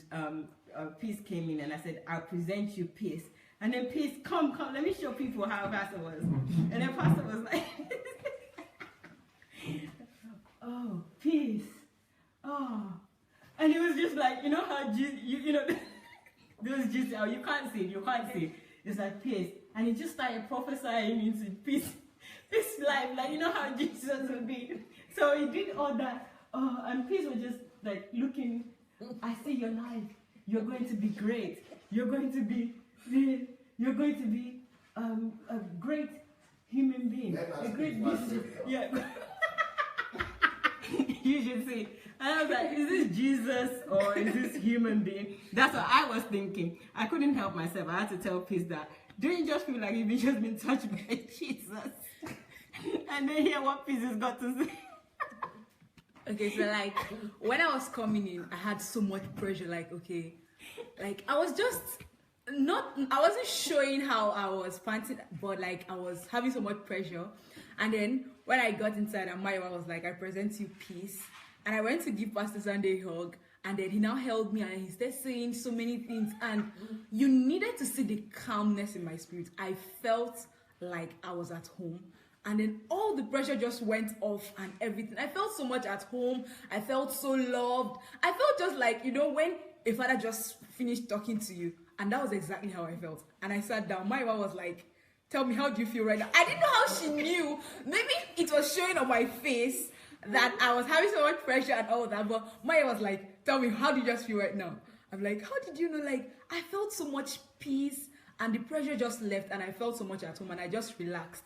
Peace came in, and I said, I'll present you Peace. And then Peace, come, let me show people how Pastor was. And then Pastor was like, oh, Peace. oh. And it was just like, you know how Jesus, you know, those Jesus, oh, you can't see it. It's like peace. And he just started prophesying into peace life, like, you know how Jesus would be. So he did all that, and peace was just like looking, I see your life. You're going to be great. You're going to be a great human being, a great business. Yeah. You should see. And I was like, is this Jesus or is this human being? That's what I was thinking. I couldn't help myself. I had to tell Peace that, do you just feel like you've just been touched by Jesus? And then hear what Peace has got to say. Okay, so like when I was coming in, I had so much pressure. Like, okay, like I was just I wasn't showing how I was panting, but like I was having so much pressure. And then when I got inside, and Maiwa was like, I present you Peace. And I went to give Pastor Sunday a hug, and then he now held me and he started saying so many things. And you needed to see the calmness in my spirit. I felt like I was at home. And then all the pressure just went off and everything. I felt so much at home. I felt so loved. I felt just like, you know, when a father just finished talking to you. And that was exactly how I felt. And I sat down. My mom was like, tell me, how do you feel right now? I didn't know how she knew. Maybe it was showing on my face that I was having so much pressure and all that. But Maya was like, tell me, how do you just feel right now? I'm like, how did you know? Like, I felt so much peace and the pressure just left and I felt so much at home and I just relaxed.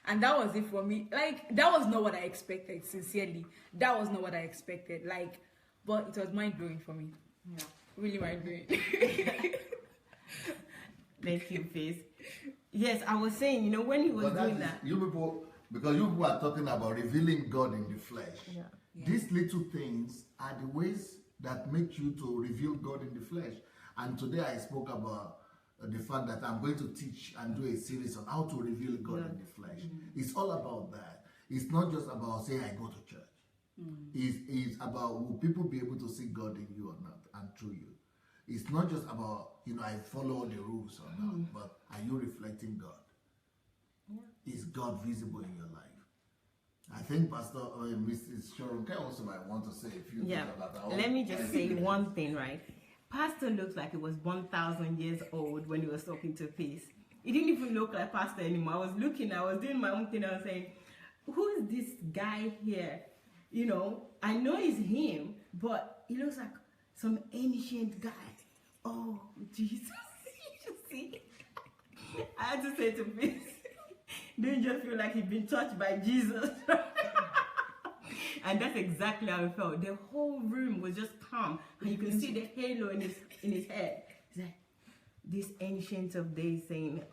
And that was it for me. Like, that was not what I expected, sincerely. That was not what I expected. Like, but it was mind-blowing for me. Yeah. Really mind-blowing. Thank you, Peace. Yes, I was saying, you know, when he was doing that. Because you people are talking about revealing God in the flesh. Yeah. Yeah. These little things are the ways that make you to reveal God in the flesh. And today I spoke about the fact that I'm going to teach and do a series on how to reveal God in the flesh. It's all about that. It's not just about saying I go to church. It's about will people be able to see God in you or not and through you. It's not just about, you know, I follow all the rules or not, but are you reflecting God? Yeah. Is God visible in your life? I think Pastor Mrs. Shoronke also might want to say a few things about that. Let me just say one thing, right? Pastor looks like he was 1,000 years old when he was talking to Peace. He didn't even look like Pastor anymore. I was doing my own thing. I was saying, who is this guy here? You know, I know it's him, but he looks like some ancient guy. Oh, Jesus. You see? I had to say to Peace, don't you just feel like he'd been touched by Jesus? And that's exactly how it felt. The whole room was just calm. And you can see the halo in his head. It's like, this ancient of days saying,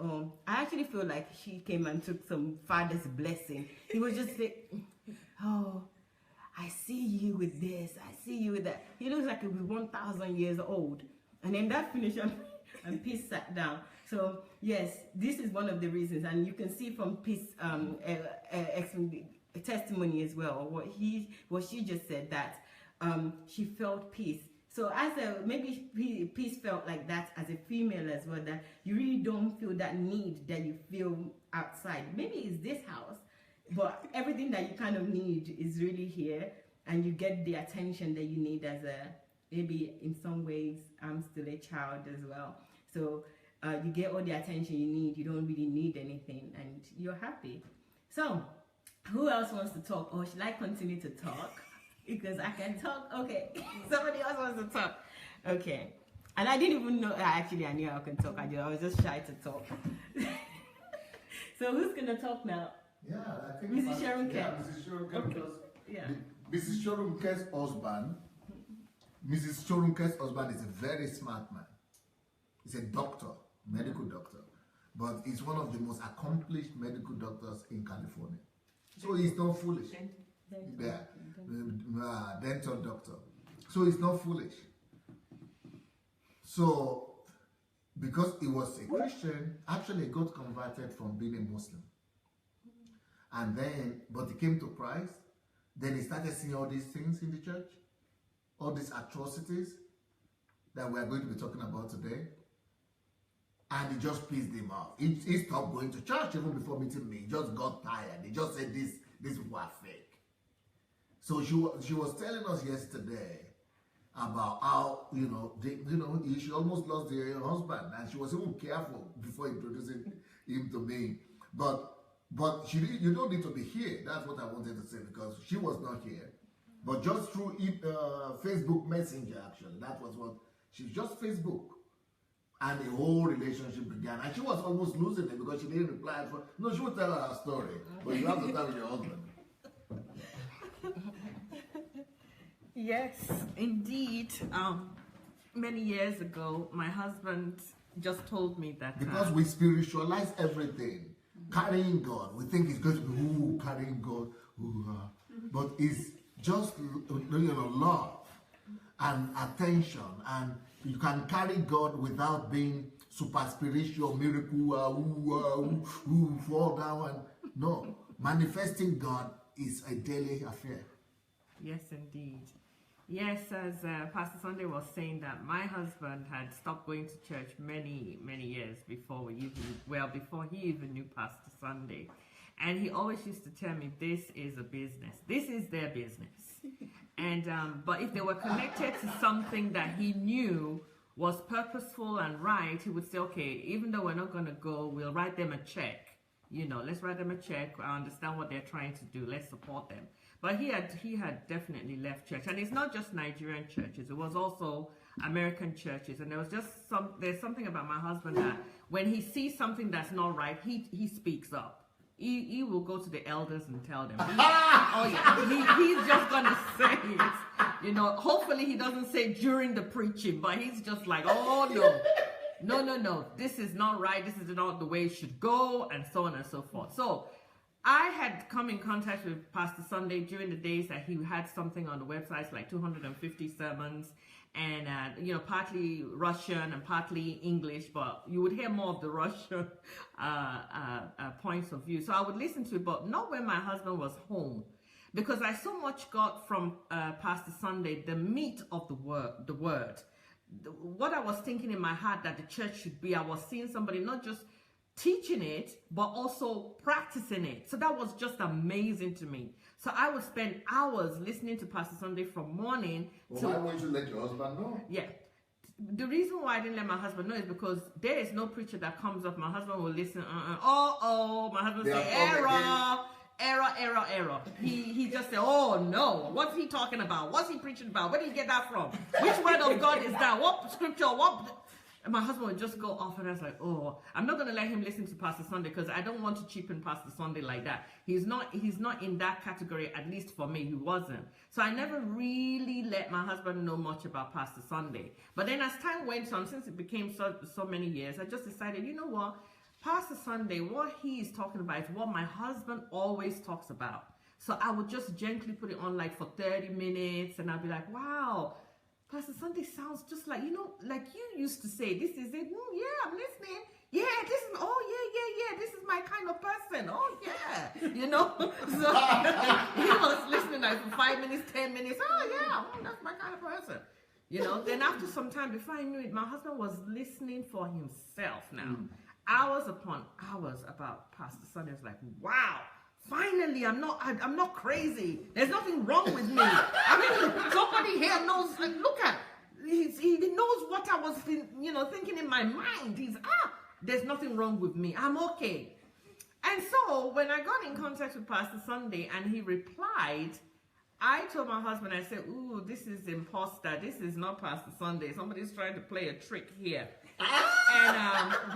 I actually feel like she came and took some father's blessing. He was just like, oh, I see you with this. I see you with that. He looks like he was 1,000 years old. And then that finished and Peace sat down. So yes, this is one of the reasons. And you can see from Peace testimony as well, what she just said, that she felt peace. So as maybe Peace felt like that as a female as well, that you really don't feel that need that you feel outside. Maybe it's this house, but everything that you kind of need is really here, and you get the attention that you need as maybe in some ways I'm still a child as well. So you get all the attention you need. You don't really need anything, and you're happy. So who else wants to talk, or should I continue to talk? Because I can talk. Okay, somebody else wants to talk. Okay, and I didn't even know. Actually, I knew I can talk. I was just shy to talk. So who's gonna talk now? Yeah, I think Mrs. Shoronke. Yeah, Mrs. Shoronke. Okay. Because Yeah. Mrs. Shoronke's husband. Mrs. Shoronke's husband is a very smart man. He's a doctor, medical doctor, but he's one of the most accomplished medical doctors in California. So he's not foolish. Dental doctor. So he's not foolish. So, because he was a Christian, actually got converted from being a Muslim. And then, but he came to Christ. Then he started seeing all these things in the church, all these atrocities that we are going to be talking about today. And it just pissed him off. He stopped going to church even before meeting me. He just got tired. He just said, these people are fake. So she was telling us yesterday about how, she almost lost her husband, and she was even careful before introducing him to me. But you don't need to be here. That's what I wanted to say, because she was not here. But just through Facebook Messenger, actually, that was what she just Facebook, and the whole relationship began. And she was almost losing it because she didn't reply. No, she would tell her story, but you have to tell your husband. Yes, indeed. Many years ago, my husband just told me that because we spiritualize everything, carrying God. We think it's going to be carrying God, but it's just love and attention, and you can carry God without being super spiritual, miracle, fall down. And no, manifesting God is a daily affair. Yes, indeed. Yes, as Pastor Sunday was saying, that my husband had stopped going to church many years before before he even knew Pastor Sunday. And he always used to tell me, this is a business. This is their business. And but if they were connected to something that he knew was purposeful and right, he would say, okay, even though we're not going to go, we'll write them a check. Let's write them a check. I understand what they're trying to do. Let's support them. But he had definitely left church. And it's not just Nigerian churches. It was also American churches. And there's something about my husband that when he sees something that's not right, he speaks up. He will go to the elders and tell them. He's just going to say it. Hopefully he doesn't say during the preaching, but he's just like, oh no, this is not right. This is not the way it should go, and so on and so forth. So I had come in contact with Pastor Sunday during the days that he had something on the website, like 250 sermons, and partly Russian and partly English, but you would hear more of the Russian points of view. So I would listen to it, but not when my husband was home, because I so much got from Pastor Sunday the meat of the word. What I was thinking in my heart that the church should be, I was seeing somebody not just teaching it, but also practicing it. So that was just amazing to me. So I would spend hours listening to Pastor Sunday from morning to... Why won't you let your husband know? Yeah. The reason why I didn't let my husband know is because there is no preacher that comes up. My husband will listen. My husband say, error. He just say, oh no, what's he talking about? What's he preaching about? Where did he get that from? Which word of God is that? What scripture? What... And my husband would just go off, and I was like, oh, I'm not going to let him listen to Pastor Sunday, because I don't want to cheapen Pastor Sunday like that. He's not in that category, at least for me, he wasn't. So I never really let my husband know much about Pastor Sunday. But then as time went on, since it became so many years, I just decided, you know what, Pastor Sunday, what he is talking about is what my husband always talks about. So I would just gently put it on like for 30 minutes, and I'd be like, wow, Pastor Sunday sounds just like, like you used to say, this is it. Yeah, I'm listening. Yeah, this is, yeah. This is my kind of person. Oh, yeah. So he was listening like for 5 minutes, 10 minutes. Oh, yeah, that's my kind of person. Then after some time, before I knew it, my husband was listening for himself now. Hours upon hours about Pastor Sunday. I was like, wow. Finally, I'm not crazy. There's nothing wrong with me. I mean, somebody here knows. Look at, he knows what I was, thinking in my mind. There's nothing wrong with me. I'm okay. And so when I got in contact with Pastor Sunday and he replied, I told my husband, I said, ooh, this is imposter. This is not Pastor Sunday. Somebody's trying to play a trick here. And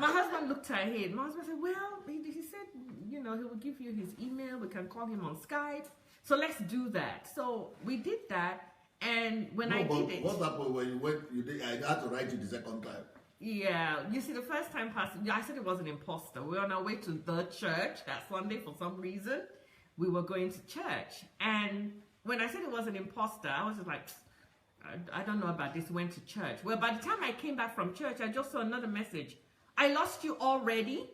my husband looked ahead. My husband said, well, he said, he will give you his email. We can call him on Skype. So let's do that. So we did that. And when I did it... What happened when you went, I had to write you the second time? Yeah. You see, the first time, Pastor, I said it was an imposter. We were on our way to the church that Sunday for some reason. We were going to church. And when I said it was an imposter, I was just like... I don't know about this, went to church. Well, by the time I came back from church, I just saw another message. I lost you already.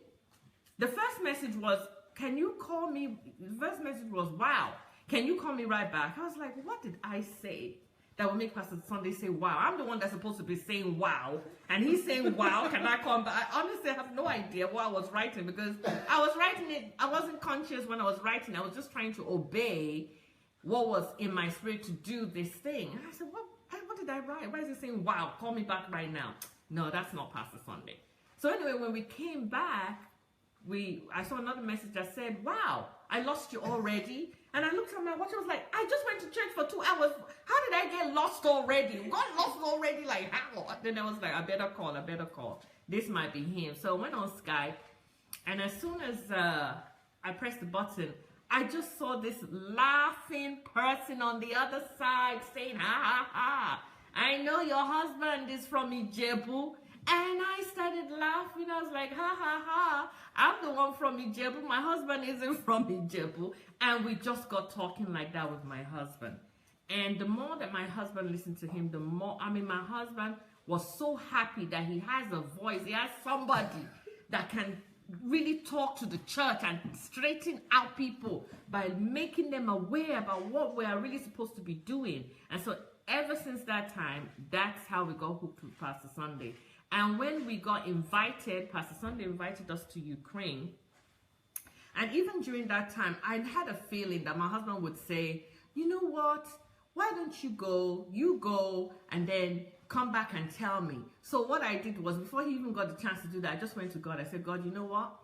The first message was, can you call me? The first message was, wow, can you call me right back? I was like, what did I say that would make Pastor Sunday say, wow? I'm the one that's supposed to be saying wow. And he's saying, wow, can I come back? I honestly have no idea what I was writing, because I was writing it. I wasn't conscious when I was writing. I was just trying to obey what was in my spirit to do this thing. And I said, what did I write? Why is it saying, wow, call me back right now? No, that's not Pastor Sunday. So anyway, when we came back, I saw another message that said, wow, I lost you already. And I looked at my watch, I was like, I just went to church for 2 hours. How did I get lost already? Got lost already, like how? Then I was like, I better call. This might be him. So I went on Skype, and as soon as I pressed the button, I just saw this laughing person on the other side saying, ha, ha, ha. I know your husband is from Ijebu. And I started laughing. I was like, ha, ha, ha. I'm the one from Ijebu. My husband isn't from Ijebu. And we just got talking like that with my husband. And the more that my husband listened to him, the more, my husband was so happy that he has a voice. He has somebody that can really talk to the church and straighten out people by making them aware about what we are really supposed to be doing. And so ever since that time, that's how we got hooked with Pastor Sunday. And when we got invited, Pastor Sunday invited us to Ukraine. And even during that time, I had a feeling that my husband would say, you know what? Why don't you go, and then come back and tell me. So what I did was, before he even got the chance to do that, I just went to God. I said, God, you know what?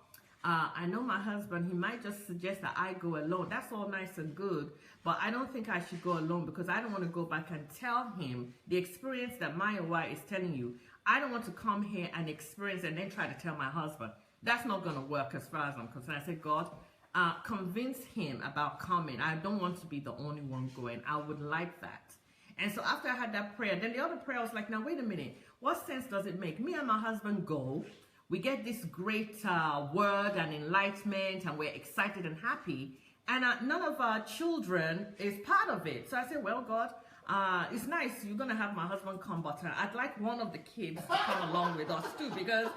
I know my husband, he might just suggest that I go alone. That's all nice and good, but I don't think I should go alone, because I don't want to go back and tell him the experience that Mayowa is telling you. I don't want to come here and experience and then try to tell my husband. That's not going to work as far as I'm concerned. I said, God, convince him about coming. I don't want to be the only one going. I would like that. And so after I had that prayer, then the other prayer, I was like, now wait a minute. What sense does it make? Me and my husband go. We get this great word and enlightenment, and we're excited and happy. And none of our children is part of it. So I said, well, God, it's nice. You're going to have my husband come, but I'd like one of the kids to come along with us too, because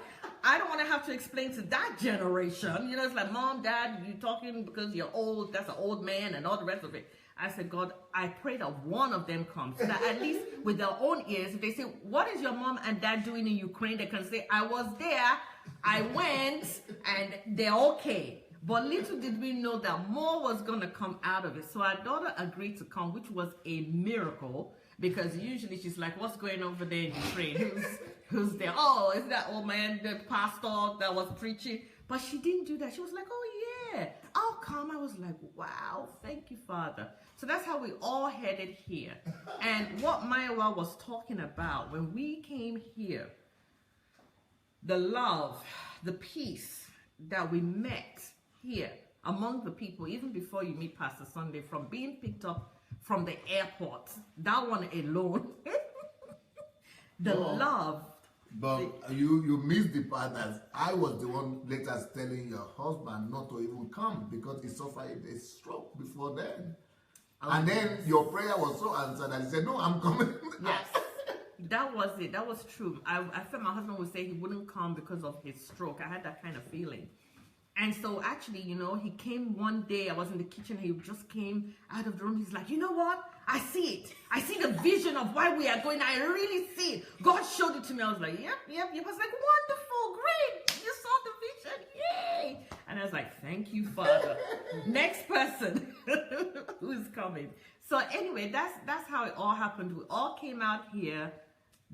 I don't want to have to explain to that generation. You know, it's like, Mom, Dad, you're talking because you're old. That's an old man and all the rest of it. I said, God, I pray that one of them comes, so that at least with their own ears, if they say, what is your mom and dad doing in Ukraine? They can say, I was there, I went, and they're okay. But little did we know that more was going to come out of it. So our daughter agreed to come, which was a miracle, because usually she's like, what's going over there in Ukraine? Who's there? Oh, is that old man, the pastor that was preaching? But she didn't do that. She was like, oh yeah, I'll come. I was like, wow, thank you, Father. So that's how we all headed here. And what Mayowa was talking about when we came here, the love, the peace that we met here among the people, even before you meet Pastor Sunday, from being picked up from the airport, that one alone, the love. But you missed the part that I was the one later telling your husband not to even come, because he suffered a stroke before then. And then your prayer was so answered that he said, no, I'm coming. Yes, that was it. That was true. I felt my husband would say he wouldn't come because of his stroke. I had that kind of feeling. And so actually, you know, he came one day. I was in the kitchen. He just came out of the room. He's like, you know what? I see it. I see the vision of why we are going. I really see it. God showed it to me. I was like, yep. I was like, wonderful, great. You saw the vision. Yay. And I was like, thank you, Father. Next person who is coming. So anyway, that's how it all happened. We all came out here.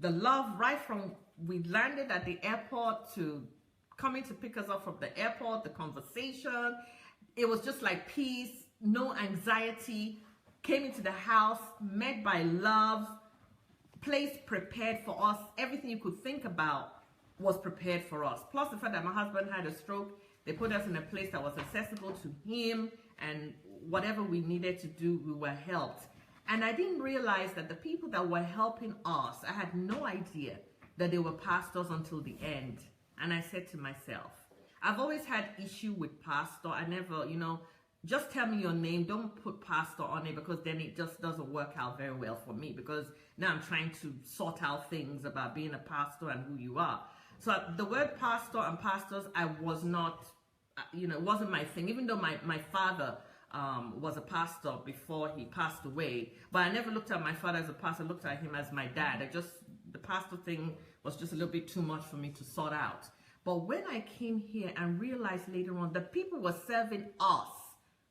The love, right from we landed at the airport to coming to pick us up from the airport, the conversation, it was just like peace, no anxiety. Came into the house, met by love, place prepared for us. Everything you could think about was prepared for us. Plus the fact that my husband had a stroke, they put us in a place that was accessible to him, and whatever we needed to do, we were helped. And I didn't realize that the people that were helping us, I had no idea that they were pastors until the end. And I said to myself, I've always had issue with pastor. I never, you know, just tell me your name. Don't put pastor on it, because then it just doesn't work out very well for me, because now I'm trying to sort out things about being a pastor and who you are. So the word pastor and pastors, I was not, you know, it wasn't my thing, even though my father was a pastor before he passed away. But I never looked at my father as a pastor. I looked at him as my dad. The pastor thing was just a little bit too much for me to sort out. But when I came here and realized later on that people were serving us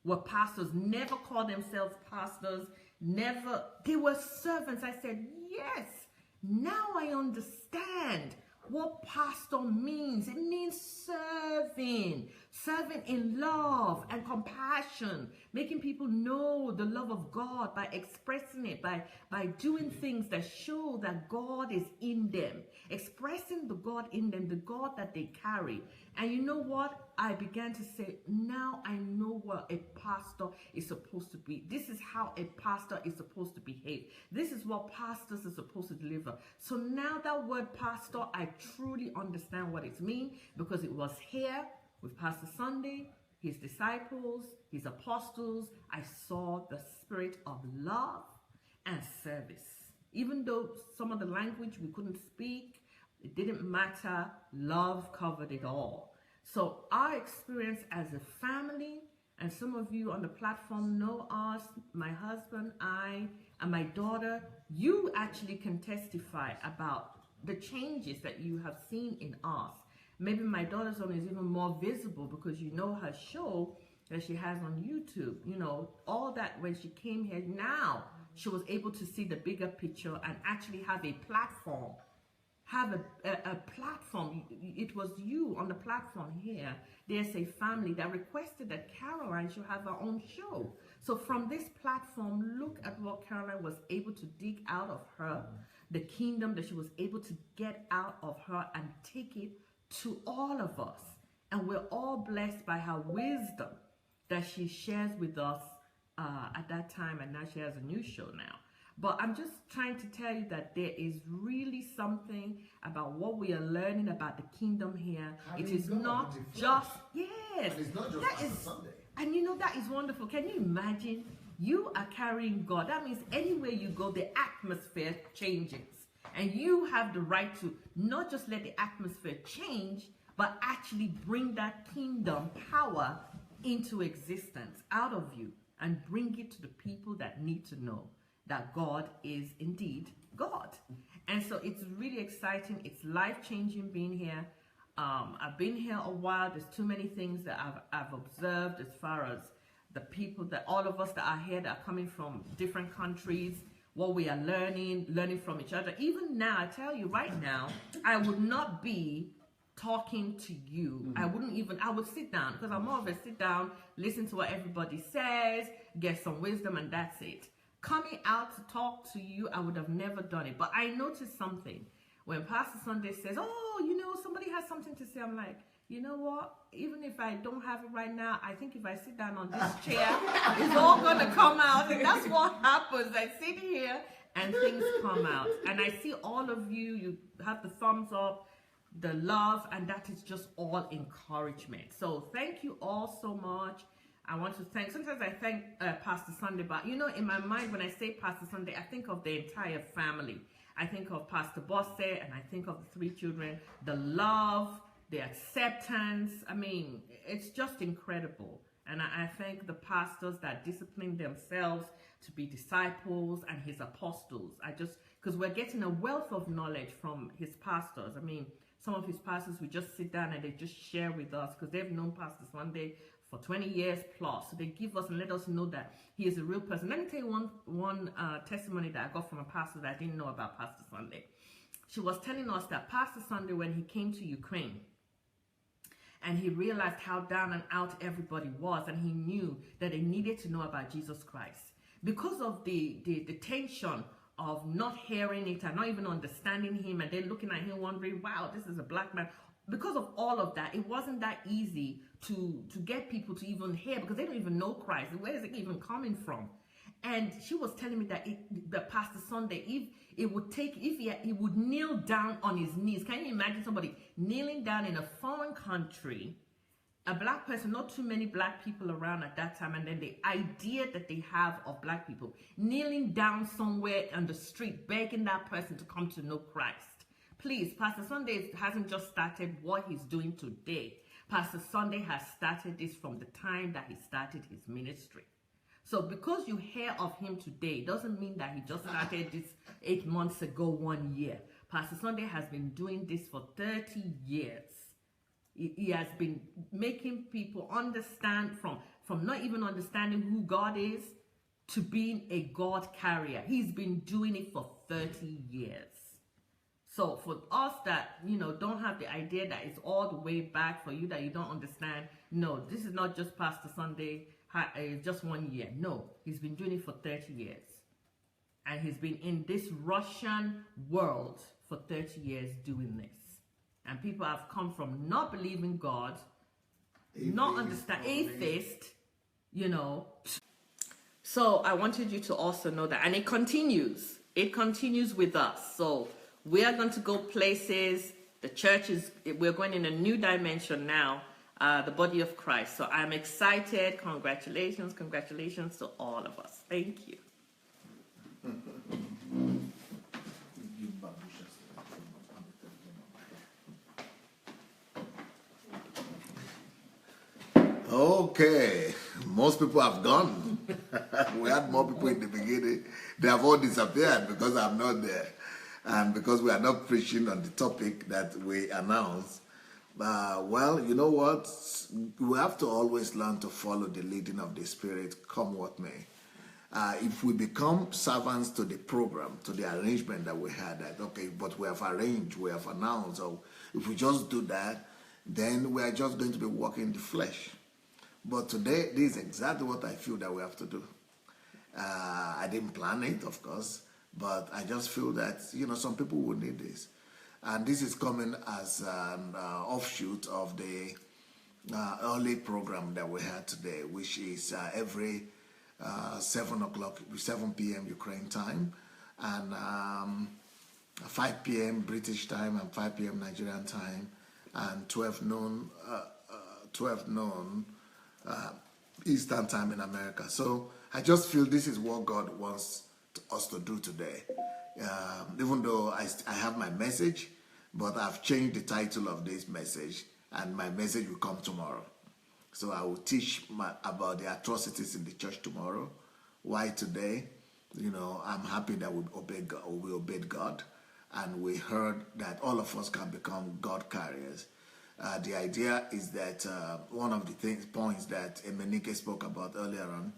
were pastors, never called themselves pastors, never, they were servants. I said, yes, now I understand what pastor means. It means serving in love and compassion, making people know the love of God by expressing it, by doing things that show that God is in them, expressing the God in them, the God that they carry. And you know what? I began to say, now I know what a pastor is supposed to be. This is how a pastor is supposed to behave. This is what pastors are supposed to deliver. So now that word pastor, I truly understand what it means, because it was here with Pastor Sunday, his disciples, his apostles. I saw the spirit of love and service. Even though some of the language we couldn't speak, it didn't matter. Love covered it all. So our experience as a family, and some of you on the platform know us, my husband, I, and my daughter, you actually can testify about the changes that you have seen in us. Maybe my daughter's one is even more visible because you know her show that she has on YouTube. You know, all that when she came here, now she was able to see the bigger picture and actually have a platform. Have a platform. It was you on the platform here. There's a family that requested that Caroline should have her own show. So from this platform, look at what Caroline was able to dig out of her, the kingdom that she was able to get out of her and take it to all of us. And we're all blessed by her wisdom that she shares with us at that time, and now she has a new show now. But I'm just trying to tell you that there is really something about what we are learning about the kingdom here. It is not just, yes. And it's not just Pastor Sunday. And you know, that is wonderful. Can you imagine? You are carrying God. That means anywhere you go, the atmosphere changes. And you have the right to not just let the atmosphere change, but actually bring that kingdom power into existence out of you and bring it to the people that need to know that God is indeed God. And so it's really exciting. It's life-changing being here. I've been here a while. There's too many things that I've observed as far as the people, that all of us that are here that are coming from different countries, what we are learning from each other. Even now, I tell you right now, I would not be talking to you. I would sit down, because I'm more of a sit down, listen to what everybody says, get some wisdom, and that's it. Coming out to talk to you, I would have never done it. But I noticed something. When Pastor Sunday says, oh, you know, somebody has something to say, I'm like, you know what? Even if I don't have it right now, I think if I sit down on this chair, it's all going to come out. And that's what happens. I sit here and things come out. And I see all of you, you have the thumbs up, the love, and that is just all encouragement. So thank you all so much. I want to thank, sometimes I thank Pastor Sunday, but you know, in my mind, when I say Pastor Sunday, I think of the entire family. I think of Pastor Bosse, and I think of the 3 children, the love, the acceptance. I mean, it's just incredible. And I thank the pastors that discipline themselves to be disciples and his apostles. Because we're getting a wealth of knowledge from his pastors. I mean, some of his pastors, we just sit down and they just share with us, because they've known Pastor Sunday for 20 years plus. So they give us and let us know that he is a real person. Let me tell you one testimony that I got from a pastor that I didn't know about Pastor Sunday. She was telling us that Pastor Sunday, when he came to Ukraine, and he realized how down and out everybody was, and he knew that they needed to know about Jesus Christ. Because of the tension of not hearing it and not even understanding him, and then looking at him wondering, wow, this is a black man. Because of all of that, it wasn't that easy to get people to even hear, because they don't even know Christ. Where is it even coming from? And she was telling me that Pastor Sunday, if he would kneel down on his knees. Can you imagine somebody kneeling down in a foreign country, a black person, not too many black people around at that time, and then the idea that they have of black people, kneeling down somewhere on the street, begging that person to come to know Christ. Please, Pastor Sunday hasn't just started what he's doing today. Pastor Sunday has started this from the time that he started his ministry. So because you hear of him today, doesn't mean that he just started this 8 months ago, 1 year. Pastor Sunday has been doing this for 30 years. He has been making people understand from not even understanding who God is to being a God carrier. He's been doing it for 30 years. So for us that, don't have the idea that it's all the way back, for you that you don't understand, no, this is not just Pastor Sunday, just 1 year. No, he's been doing it for 30 years. And he's been in this Russian world for 30 years doing this. And people have come from not believing God, not understand, atheist, So I wanted you to also know that. And it continues. It continues with us. So we are going to go places. The church we're going in a new dimension now, the body of Christ. So I'm excited. Congratulations to all of us. Thank you. Okay, most people have gone. We had more people in the beginning. They have all disappeared because I'm not there. And because we are not preaching on the topic that we announced. Well, you know what? We have to always learn to follow the leading of the Spirit, come what may. If we become servants to the program, to the arrangement that we had, that, okay, but we have arranged, we have announced, or if we just do that, then we are just going to be walking in the flesh. But today, this is exactly what I feel that we have to do. I didn't plan it, of course, but I just feel that, some people will need this. And this is coming as an offshoot of the early program that we had today, which is every 7 p.m. Ukraine time, and 5 p.m. British time, and 5 p.m. Nigerian time, and 12 noon Eastern time in America. So I just feel this is what God wants us to do today. Even though I have my message, but I've changed the title of this message, and my message will come tomorrow. So I will teach about the atrocities in the church tomorrow. Why today? I'm happy that we obeyed God, and we heard that all of us can become God carriers. The idea is that one of the points that Emenike spoke about earlier on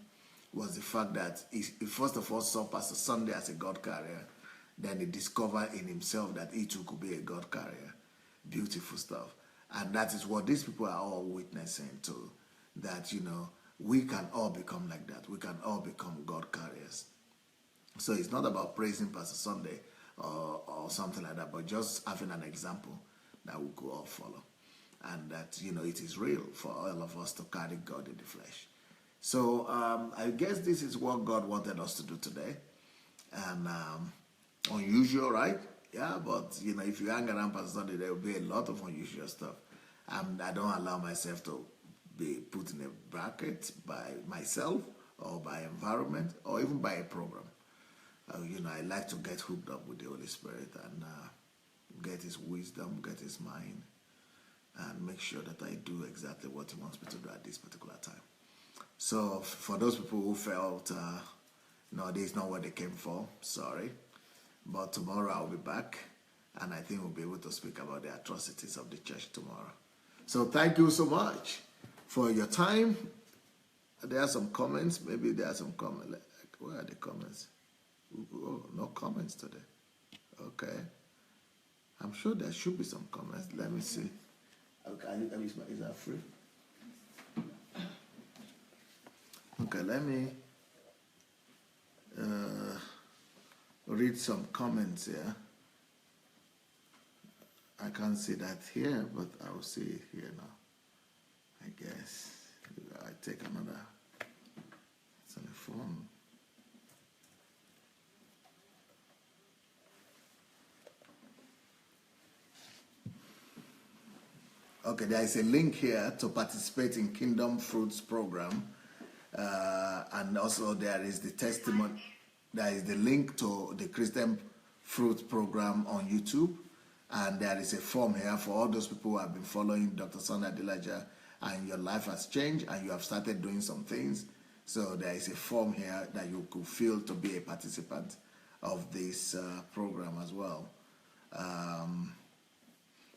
was the fact that he first of all saw Pastor Sunday as a God carrier. Then he discovered in himself that he too could be a God carrier. Beautiful stuff. And that is what these people are all witnessing to. That, we can all become like that. We can all become God carriers. So it's not about praising Pastor Sunday or something like that, but just having an example that we could all follow. And that, it is real for all of us to carry God in the flesh. So I guess this is what God wanted us to do today. And unusual, right? Yeah, but, if you hang around Pastor Sunday, there will be a lot of unusual stuff. I don't allow myself to be put in a bracket by myself or by environment or even by a program. I like to get hooked up with the Holy Spirit and get His wisdom, get His mind, and make sure that I do exactly what He wants me to do at this particular time. So for those people who felt, no, this is not what they came for, sorry. But tomorrow I'll be back, and I think we'll be able to speak about the atrocities of the church tomorrow. So thank you so much for your time. There are some comments. Maybe there are some comments. Where are the comments? Oh, no comments today. Okay. I'm sure there should be some comments. Let me see. Okay, is that free? Okay, let me read some comments here. I can't see that here, but I'll see it here now. I guess I take another. It's on the phone. Okay, there is a link here to participate in Kingdom Fruits program, and also there is the testimony. There is the link to the Christian Fruit program on YouTube, and there is a form here for all those people who have been following Dr. Sunday Adelaja, and your life has changed, and you have started doing some things. So there is a form here that you could fill to be a participant of this program as well.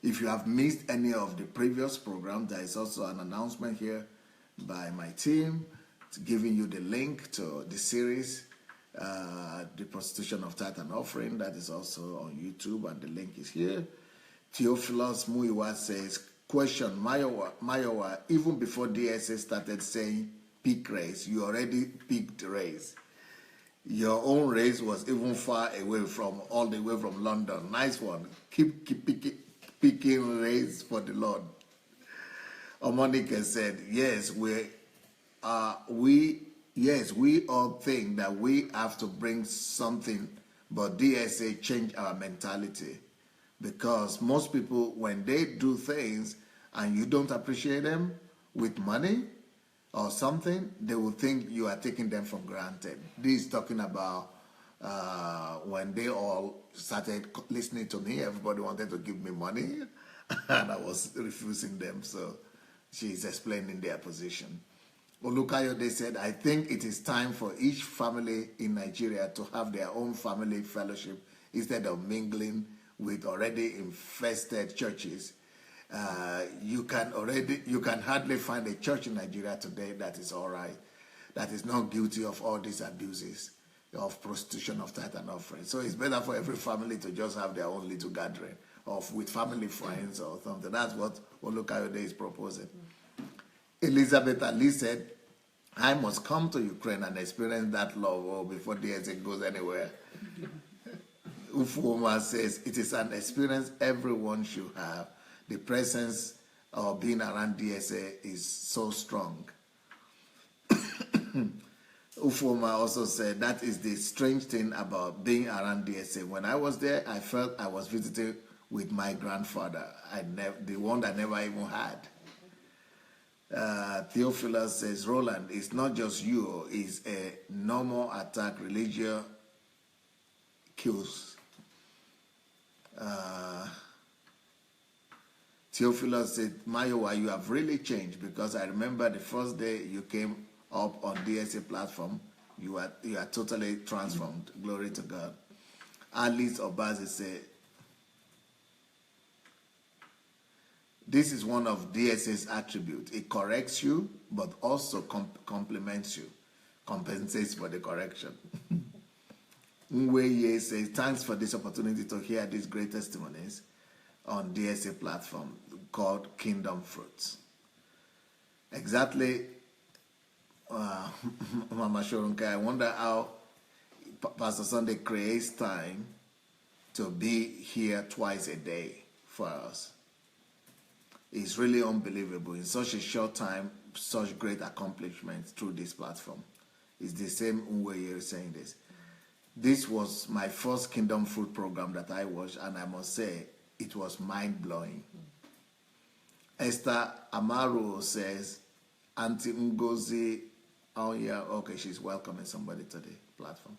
If you have missed any of the previous programs, there is also an announcement here by my team giving you the link to the series, The Prostitution of Tithe and Offering. That is also on YouTube, and the link is here. Theophilus Muiwa says, question, Mayowa, even before DSA started saying peak race, you already peaked race. Your own race was even far away from, all the way from London. Nice one. Keep picking race for the Lord. Omonika said, yes, we all think that we have to bring something, but DSA changed our mentality. Because most people, when they do things and you don't appreciate them with money or something, they will think you are taking them for granted. This is talking about when they all started listening to me, everybody wanted to give me money, and I was refusing them. So she's explaining their position. Olukayode said, I think it is time for each family in Nigeria to have their own family fellowship instead of mingling with already infested churches. You can hardly find a church in Nigeria today that is all right, that is not guilty of all these abuses of prostitution of tithe and offering. So it's better for every family to just have their own little gathering with family friends or something. That's what Olukayode is proposing. Elizabeth Ali said, I must come to Ukraine and experience that love before DSA goes anywhere. Ufoma says, it is an experience everyone should have. The presence of being around DSA is so strong. Ufoma also said, that is the strange thing about being around DSA. When I was there, I felt I was visiting with my grandfather, the one I never even had. Theophilus says, Roland, it's not just you, it's a normal attack. Religion kills. Theophilus said, Mayowa, you have really changed, because I remember the first day you came up on DSA platform, you are totally transformed. Glory to God. Alice Obazi said, this is one of DSA's attributes. It corrects you, but also compliments you, compensates for the correction. Nweye says, thanks for this opportunity to hear these great testimonies on DSA platform called Kingdom Fruits. Exactly, Mama Shorunka, I wonder how Pastor Sunday creates time to be here twice a day for us. It's really unbelievable. In such a short time, such great accomplishments through this platform. It's the same Nweye saying this. This was my first Kingdom Fruit program that I watched, and I must say, it was mind-blowing. Esther Amaro says, Auntie Ngozi, oh yeah, okay, she's welcoming somebody to the platform.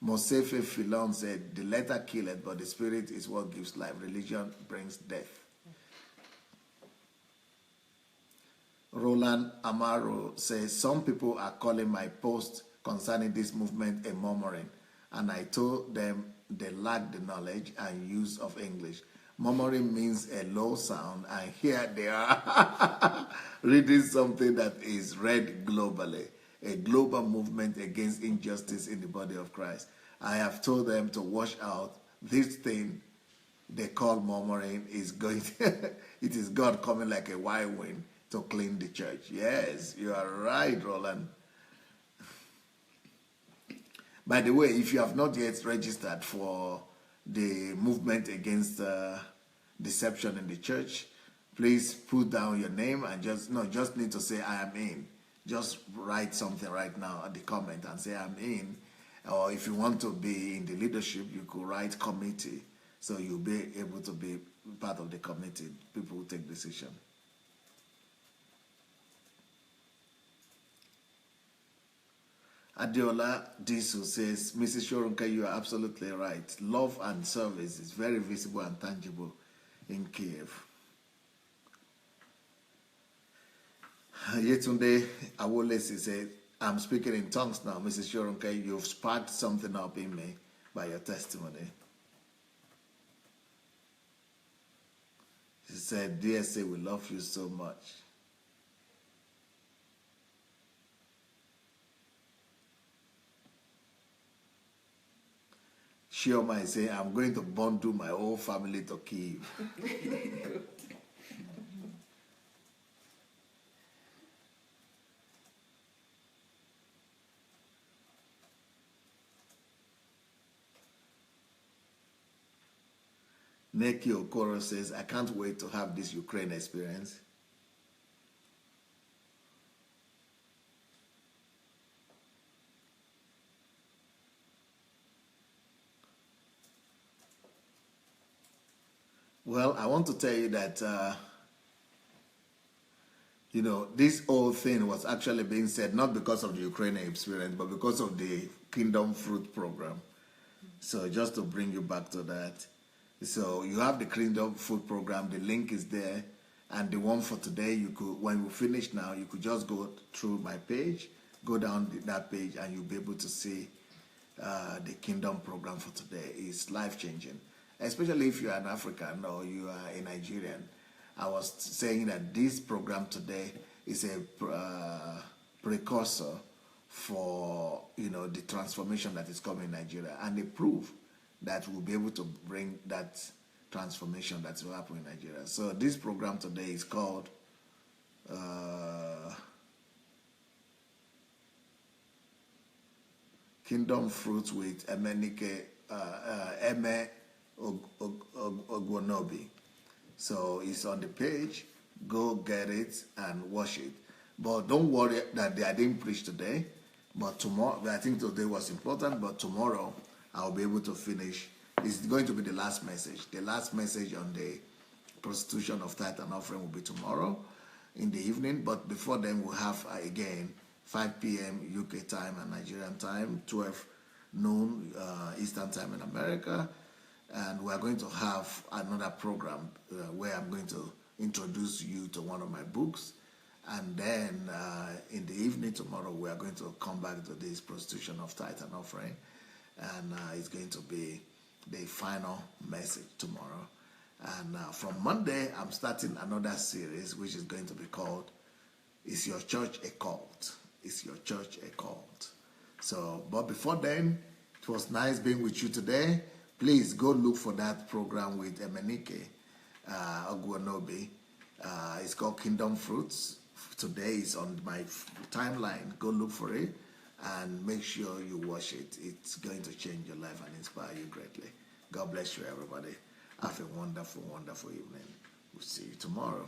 Mosefe Filon said, the letter killeth, but the spirit is what gives life. Religion brings death. Roland Amaro says, some people are calling my post concerning this movement a murmuring, and I told them they lack the knowledge and use of English. Murmuring means a low sound, and here they are reading something that is read globally, a global movement against injustice in the body of Christ. I have told them to watch out. This thing they call murmuring is going it is God coming like a wild wind to clean the church. Yes, you are right, Roland. By the way, if you have not yet registered for the movement against deception in the church, please put down your name and just need to say I am in. Just write something right now at the comment and say I'm in. Or if you want to be in the leadership, you could write committee, so you'll be able to be part of the committee. People will take decision. Adiola Disu says, Mrs. Shorunka, you are absolutely right. Love and service is very visible and tangible in Kiev. Yetunde Awolesi said, I'm speaking in tongues now. Mrs. Shorunka, you've sparked something up in me by your testimony. She said, DSA, we love you so much. Shioma is saying, I'm going to bundle my whole family to Kyiv. Neki Okoro says, I can't wait to have this Ukraine experience. Well, I want to tell you that, this whole thing was actually being said not because of the Ukrainian experience, but because of the Kingdom Fruit program. So just to bring you back to that. So you have the Kingdom Fruit program, the link is there. And the one for today, you could, when we finish now, you could just go through my page, go down that page, and you'll be able to see the Kingdom program for today. It's life-changing, especially if you're an African or you are a Nigerian. I was saying that this program today is a precursor for the transformation that is coming in Nigeria, and a proof that we'll be able to bring that transformation that will happen in Nigeria. So this program today is called Kingdom Fruits with Emenike Eme Ogwonobi. So it's on the page. Go get it and watch it. But don't worry that I didn't preach today. But tomorrow, I think today was important, but tomorrow I'll be able to finish. It's going to be the last message. The last message on the prostitution of tithe and offering will be tomorrow in the evening. But before then, we'll have, again, 5 p.m. UK time and Nigerian time, 12 noon Eastern time in America. And we're going to have another program where I'm going to introduce you to one of my books. And then in the evening tomorrow, we are going to come back to this prostitution of tithe and offering. And it's going to be the final message tomorrow. And from Monday, I'm starting another series, which is going to be called, Is Your Church a Cult? Is Your Church a Cult? So, but before then, it was nice being with you today. Please go look for that program with Emenike Ogwonobi. It's called Kingdom Fruits. Today is on my timeline. Go look for it and make sure you watch it. It's going to change your life and inspire you greatly. God bless you, everybody. Have a wonderful, wonderful evening. We'll see you tomorrow.